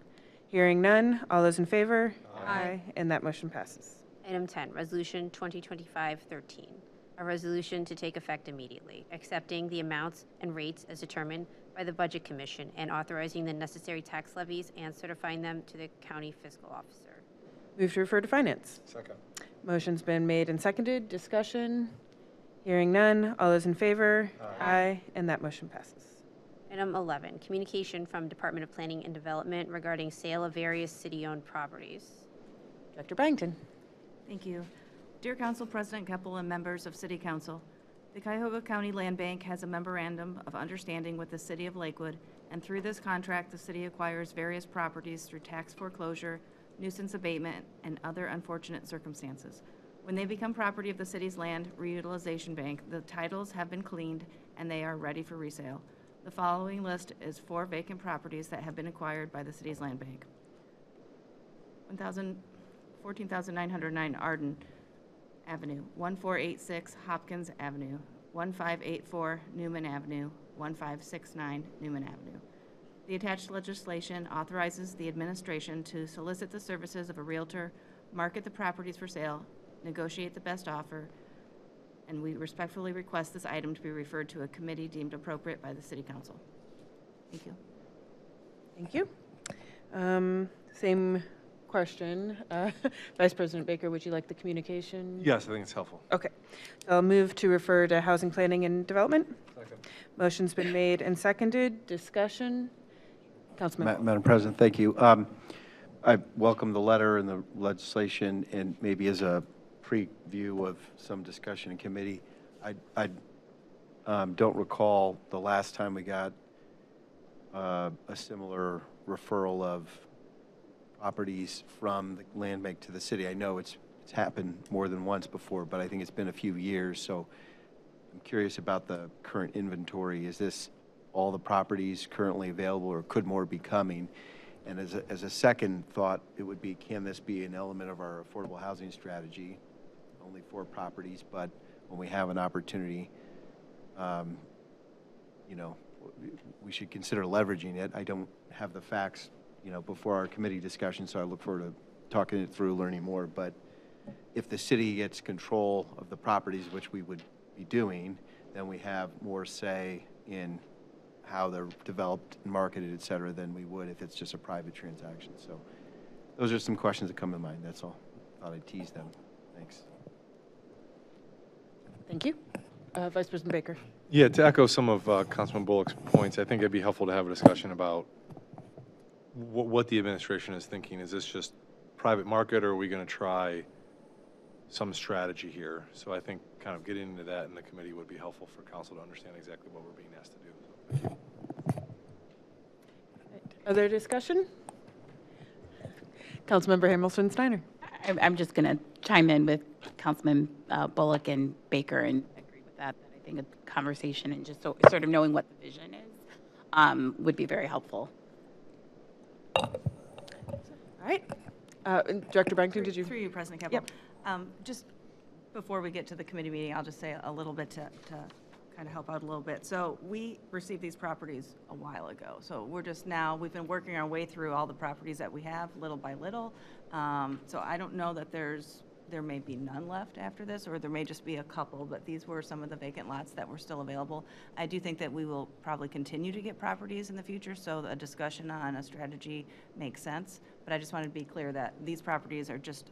Hearing none. All those in favor? Aye. And that motion passes. Item 10, Resolution 2025-13, a resolution to take effect immediately, accepting the amounts and rates as determined by the Budget Commission and authorizing the necessary tax levies and certifying them to the County Fiscal Officer. Move to refer to finance. Second. Motion's been made and seconded. Discussion? Hearing none. All those in favor? Aye. And that motion passes. Item 11, communication from Department of Planning and Development regarding sale of various city-owned properties. Director Byington. Thank you. Dear Council President Keppel and members of City Council, the Cuyahoga County Land Bank has a memorandum of understanding with the City of Lakewood, and through this contract, the city acquires various properties through tax foreclosure, nuisance abatement, and other unfortunate circumstances. When they become property of the city's land reutilization bank, the titles have been cleaned and they are ready for resale. The following list is 4 vacant properties that have been acquired by the city's land bank. 14,909 Arden Avenue, 1486 Hopkins Avenue, 1584 Newman Avenue, 1569 Newman Avenue. The attached legislation authorizes the administration to solicit the services of a realtor, market the properties for sale, negotiate the best offer, and we respectfully request this item to be referred to a committee deemed appropriate by the City Council. Thank you. Thank you. Same question. Vice President Baker, would you like the communication? Yes, I think it's helpful. Okay. I'll move to refer to Housing Planning and Development. Second. Motion's been made and seconded. Discussion? Councilman. Madam President, thank you. I welcome the letter and the legislation, and maybe as a preview of some discussion in committee, I don't recall the last time we got a similar referral of properties from the land bank to the city. I know it's happened more than once before, but I think it's been a few years, so I'm curious about the current inventory. Is this all the properties currently available, or could more be coming? And as a second thought, it would be, can this be an element of our affordable housing strategy? Only 4 properties, but when we have an opportunity, you know, we should consider leveraging it. I don't have the facts, you know, before our committee discussion, so I look forward to talking it through, learning more. But if the city gets control of the properties, which we would be doing, then we have more say in how they're developed and marketed, et cetera, than we would if it's just a private transaction. So those are some questions that come to mind. That's all. Thought I'd tease them. Thanks. Thank you. Vice President Baker. Yeah, to echo some of Councilman Bullock's points, I think it'd be helpful to have a discussion about what the administration is thinking. Is this just private market, or are we going to try some strategy here? So I think kind of getting into that in the committee would be helpful for council to understand exactly what we're being asked to do. So, thank you. Other discussion? Councilmember Hamilton Steiner. I'm just going to chime in with Councilman Bullock and Baker and agree with that. I think a conversation and just sort of knowing what the vision is would be very helpful. All right. Director Brankton, did you? Through you, President Keppel. Yep. Just before we get to the committee meeting, I'll just say a little bit to kind of help out a little bit. So we received these properties a while ago. So we're just now, we've been working our way through all the properties that we have little by little. So I don't know that there may be none left after this, or there may just be a couple, but these were some of the vacant lots that were still available. I do think that we will probably continue to get properties in the future, so a discussion on a strategy makes sense. But I just wanted to be clear that these properties are just,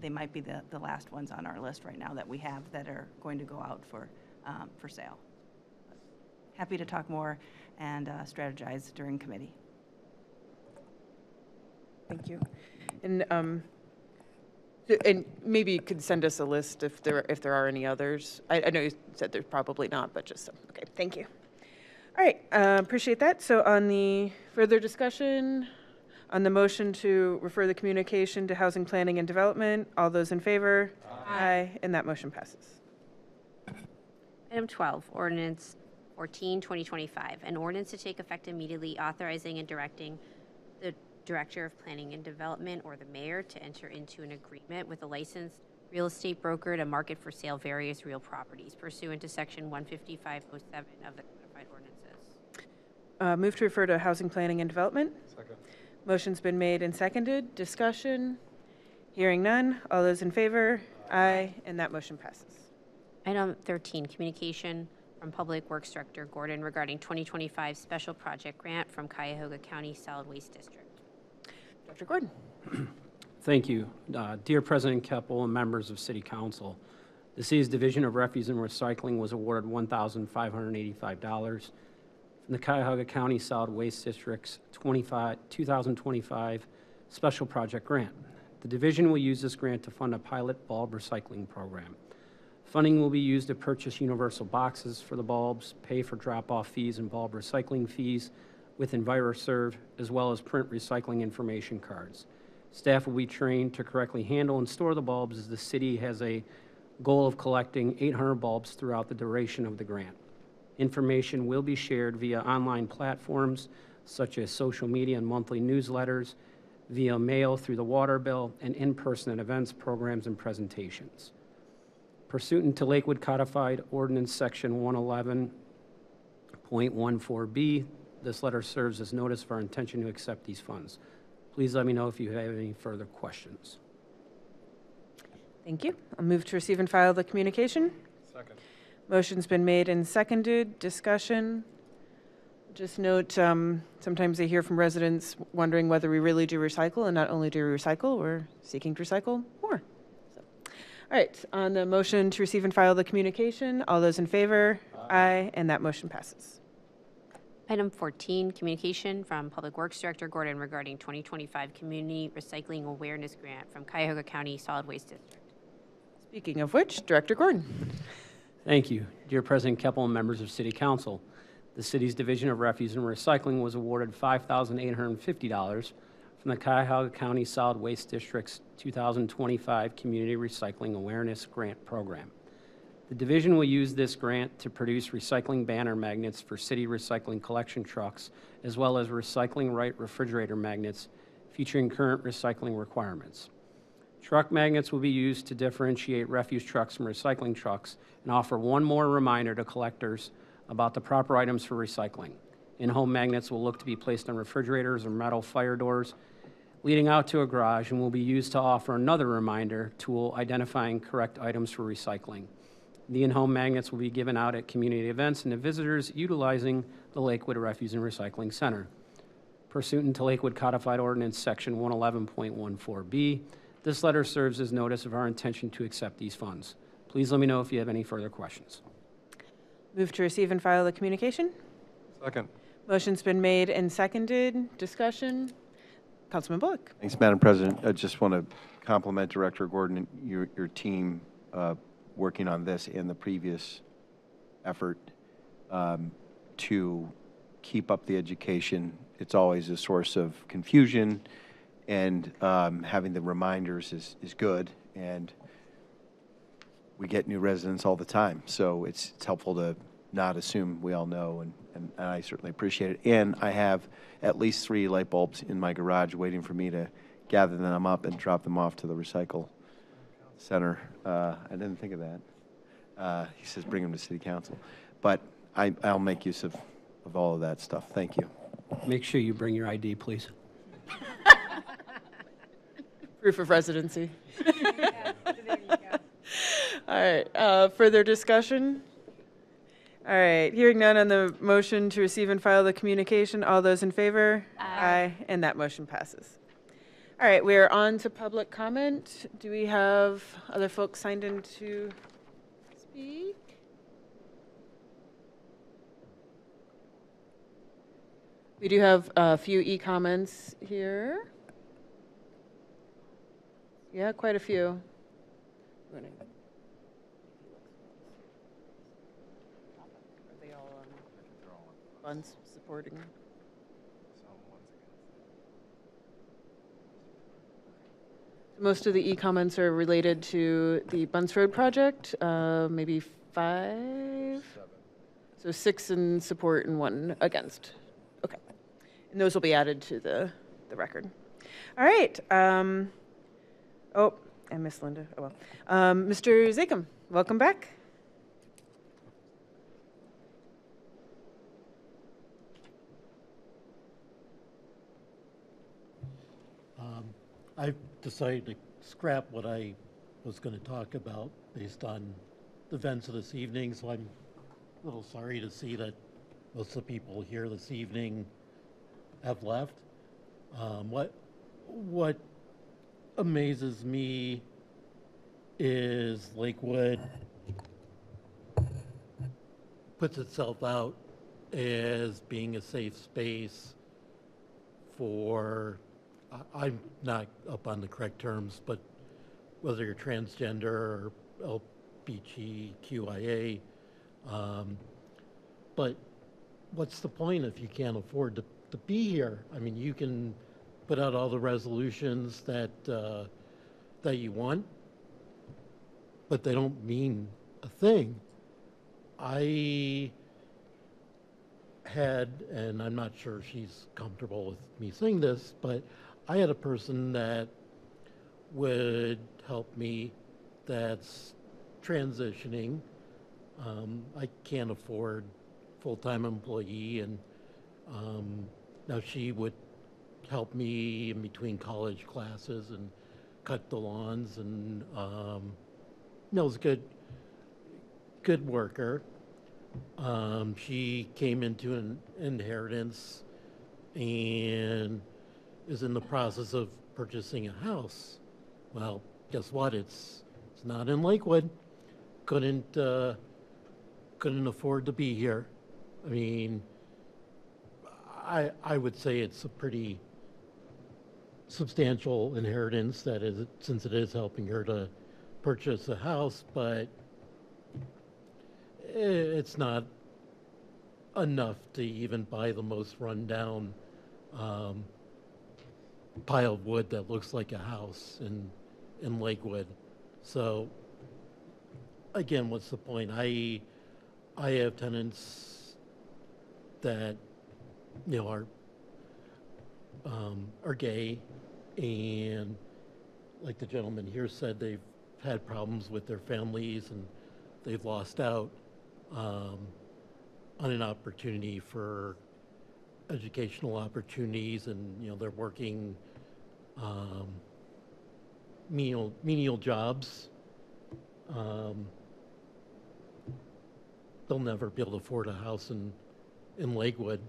they might be the last ones on our list right now that we have that are going to go out for sale. Happy to talk more and strategize during committee. Thank you. And maybe you could send us a list if there are any others. I know you said there's probably not, but just so. Okay, thank you. All right, appreciate that. So on the further discussion, on the motion to refer the communication to Housing Planning and Development, all those in favor? Aye. And that motion passes. Item 12, Ordinance 14, 2025, an ordinance to take effect immediately authorizing and directing the Director of Planning and Development or the mayor to enter into an agreement with a licensed real estate broker to market for sale various real properties pursuant to Section 15507 of the Codified Ordinances. Move to refer to Housing Planning and Development. Second. Motion's been made and seconded. Discussion? Hearing none. All those in favor? Aye. And that motion passes. Item 13, communication from Public Works Director Gordon regarding 2025 special project grant from Cuyahoga County Solid Waste District. Dr. Gordon. Thank you. Dear President Keppel and members of City Council, the city's Division of Refuse and Recycling was awarded $1,585 from the Cuyahoga County Solid Waste District's 2025 Special Project Grant. The division will use this grant to fund a pilot bulb recycling program. Funding will be used to purchase universal boxes for the bulbs, pay for drop-off fees and bulb recycling fees with EnviroServe, as well as print recycling information cards. Staff will be trained to correctly handle and store the bulbs, as the city has a goal of collecting 800 bulbs throughout the duration of the grant. Information will be shared via online platforms such as social media and monthly newsletters, via mail through the water bill, and in person at events, programs, and presentations. Pursuant to Lakewood Codified Ordinance Section 111.14B, this letter serves as notice of our intention to accept these funds. Please let me know if you have any further questions. Thank you. I'll move to receive and file the communication. Second. Motion's been made and seconded. Discussion. Just note, sometimes I hear from residents wondering whether we really do recycle, and not only do we recycle, we're seeking to recycle more. So, all right, on the motion to receive and file the communication, all those in favor? Aye, and that motion passes. Item 14, communication from Public Works Director Gordon regarding 2025 Community Recycling Awareness Grant from Cuyahoga County Solid Waste District. Speaking of which, Director Gordon. Thank you. Dear President Keppel and members of City Council, the city's Division of Refuse and Recycling was awarded $5,850 from the Cuyahoga County Solid Waste District's 2025 Community Recycling Awareness Grant Program. The division will use this grant to produce recycling banner magnets for city recycling collection trucks, as well as recycling right refrigerator magnets featuring current recycling requirements. Truck magnets will be used to differentiate refuse trucks from recycling trucks and offer one more reminder to collectors about the proper items for recycling. In-home magnets will look to be placed on refrigerators or metal fire doors leading out to a garage and will be used to offer another reminder tool identifying correct items for recycling. The in-home magnets will be given out at community events and to visitors utilizing the Lakewood Refuse and Recycling Center. Pursuant to Lakewood Codified Ordinance Section 111.14B, this letter serves as notice of our intention to accept these funds. Please let me know if you have any further questions. Move to receive and file the communication. Second. Motion's been made and seconded. Discussion. Councilman Bullock. Thanks, Madam President. I just want to compliment Director Gordon and your team working on this and the previous effort to keep up the education. It's always a source of confusion, and having the reminders is good, and we get new residents all the time, so it's helpful to not assume we all know, and I certainly appreciate it. And I have at least 3 light bulbs in my garage waiting for me to gather them up and drop them off to the recycle center. I didn't think of that. He says bring them to City Council. But I'll make use of all of that stuff. Thank you. Make sure you bring your ID, please. Proof of residency. All right, further discussion? All right, hearing none on the motion to receive and file the communication, all those in favor? Aye. And that motion passes. All right, we are on to public comment. Do we have other folks signed in to speak? We do have a few e-comments here. Yeah, quite a few. Are they all funds supporting? Most of the e-comments are related to the Bunce Road project, maybe 5. So 6 in support and 1 against. Okay. And those will be added to the record. All right. Oh, and Miss Linda. Oh, well. Mr. Zakem, welcome back. I've decided to scrap what I was going to talk about based on the events of this evening, so I'm a little sorry to see that most of the people here this evening have left. What amazes me is Lakewood puts itself out as being a safe space for, I'm not up on the correct terms, but whether you're transgender or LGBTQIA, but what's the point if you can't afford to be here? I mean, you can put out all the resolutions that you want, but they don't mean a thing. I had, and I'm not sure she's comfortable with me saying this, but I had a person that would help me that's transitioning. I can't afford full-time employee, and now she would help me in between college classes and cut the lawns, and was a good worker. She came into an inheritance and is in the process of purchasing a house. Well, guess what? It's not in Lakewood. Couldn't afford to be here. I mean, I would say it's a pretty substantial inheritance that is, since it is helping her to purchase a house, but it's not enough to even buy the most rundown pile of wood that looks like a house in Lakewood. So again, what's the point? I have tenants that are gay, and like the gentleman here said, they've had problems with their families and they've lost out on an opportunity for educational opportunities, and they're working menial jobs. They'll never be able to afford a house in Lakewood.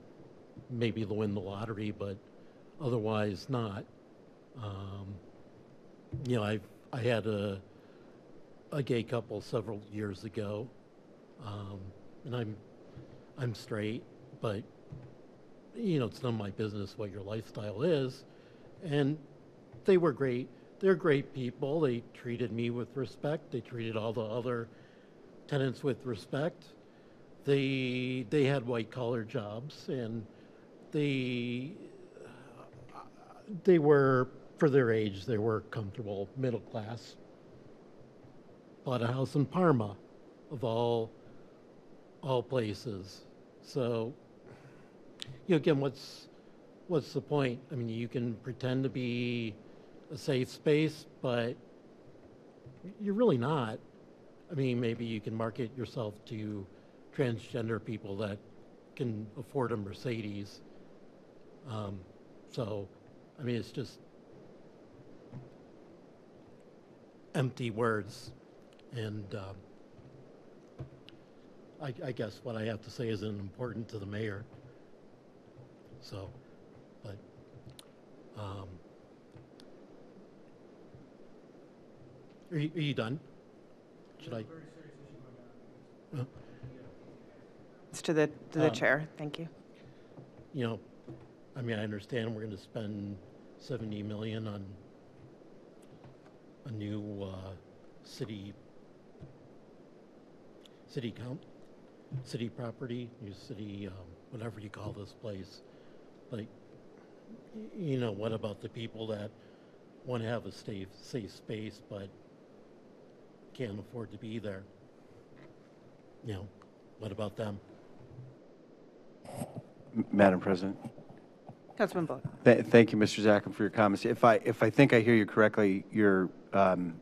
Maybe they'll win the lottery, but otherwise not. I had a gay couple several years ago, and I'm straight, but it's none of my business what your lifestyle is. And they were great. They're great people. They treated me with respect. They treated all the other tenants with respect. They had white collar jobs, and they were, for their age, they were comfortable, middle class. Bought a house in Parma, of all places. So, again, what's the point? I mean, you can pretend to be a safe space, but you're really not. I mean, maybe you can market yourself to transgender people that can afford a Mercedes. So, I mean, it's just empty words. And I guess what I have to say isn't important to the mayor. So, but are you done? Should I? It's to the chair. Thank you. I mean, I understand we're going to spend $70 million on a new city property, new city, whatever you call this place. Like, what about the people that want to have a safe space but can't afford to be there? What about them? Madam President. Councilman Bullock. Thank you, Mr. Zackham, for your comments. If I think I hear you correctly, you're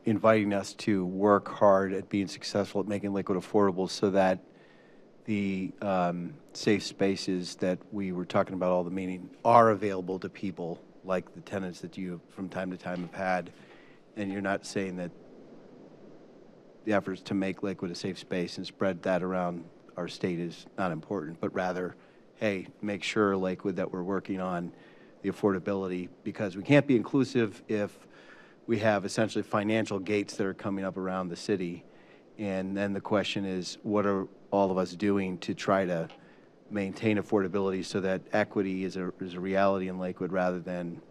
inviting us to work hard at being successful at making Lakewood affordable, so that the safe spaces that we were talking about all the meeting are available to people like the tenants that you from time to time have had. And you're not saying that the efforts to make Lakewood a safe space and spread that around our state is not important, but rather, hey, make sure, Lakewood, that we're working on the affordability, because we can't be inclusive if we have essentially financial gates that are coming up around the city. And then the question is, what are all of us doing to try to maintain affordability so that equity is a reality in Lakewood, rather than,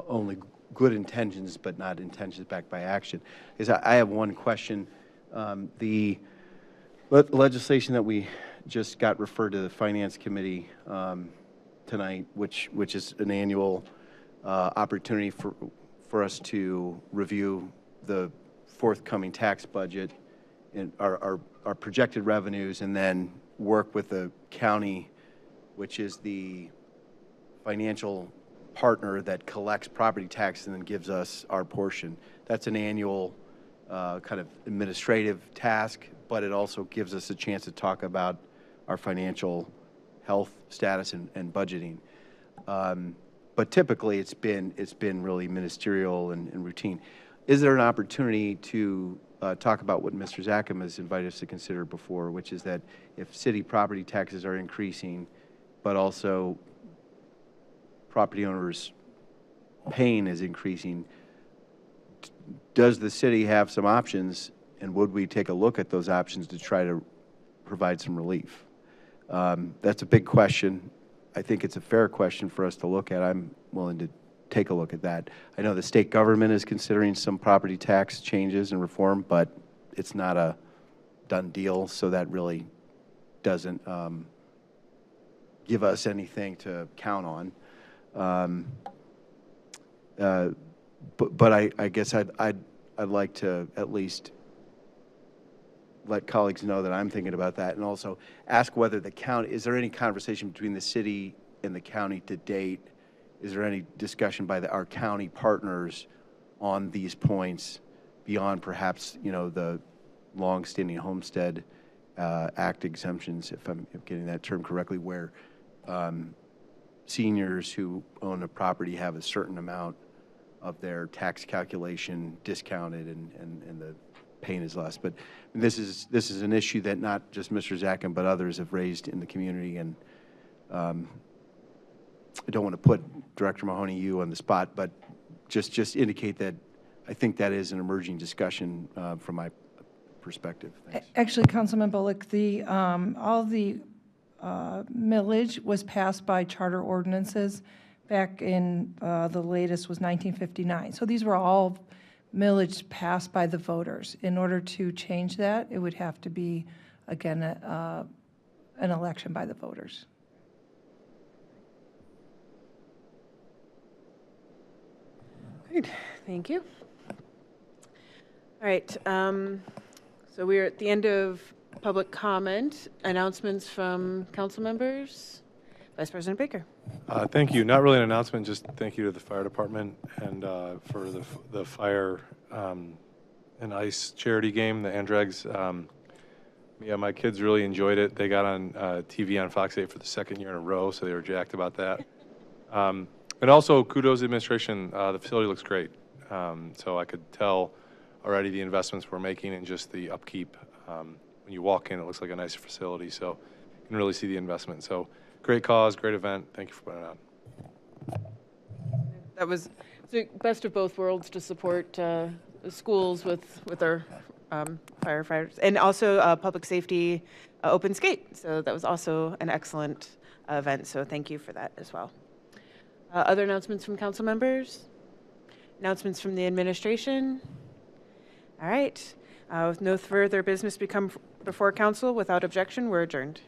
only good intentions but not intentions backed by action? Because I have one question. The legislation that we just got referred to the Finance Committee tonight, which is an annual opportunity for us to review the forthcoming tax budget and our projected revenues, and then work with the county, which is the financial partner that collects property tax and then gives us our portion. that's an annual kind of administrative task, but it also gives us a chance to talk about our financial health status and budgeting. But typically, it's been really ministerial and routine. Is there an opportunity to talk about what Mr. Zackham has invited us to consider before, which is that if city property taxes are increasing, but also property owners' pain is increasing, does the city have some options, and would we take a look at those options to try to provide some relief? That's a big question. I think it's a fair question for us to look at. I'm willing to take a look at that. I know the state government is considering some property tax changes and reform, but it's not a done deal, so that really doesn't give us anything to count on. But I guess I'd like to at least let colleagues know that I'm thinking about that, and also ask whether the county, is there any conversation between the city and the county to date? Is there any discussion by our county partners on these points beyond perhaps, the long-standing Homestead Act exemptions, if I'm getting that term correctly, where seniors who own a property have a certain amount of their tax calculation discounted and the pain is less. But this is an issue that not just Mr. Zackham but others have raised in the community, and I don't want to put Director Mahoney, you on the spot, but just indicate that I think that is an emerging discussion from my perspective. Thanks. Actually, Councilman Bullock, all the millage was passed by charter ordinances back in, the latest was 1959. So these were all millage passed by the voters. In order to change that, it would have to be, again, an election by the voters. Great, thank you. All right, so we're at the end of public comment. Announcements from council members. Vice President Baker. Thank you. Not really an announcement, just thank you to the fire department and for the fire and ice charity game, the Andregs. Yeah, my kids really enjoyed it. They got on TV on Fox 8 for the second year in a row, so they were jacked about that. And also, kudos to the administration. The facility looks great. So I could tell already the investments we're making and just the upkeep. When you walk in, it looks like a nicer facility, so you can really see the investment. So great cause, great event. Thank you for putting it on. That was the best of both worlds to support the schools with our firefighters, and also public safety open skate. So that was also an excellent event. So thank you for that as well. Other announcements from council members? Announcements from the administration? All right. With no further business before council, without objection, we're adjourned.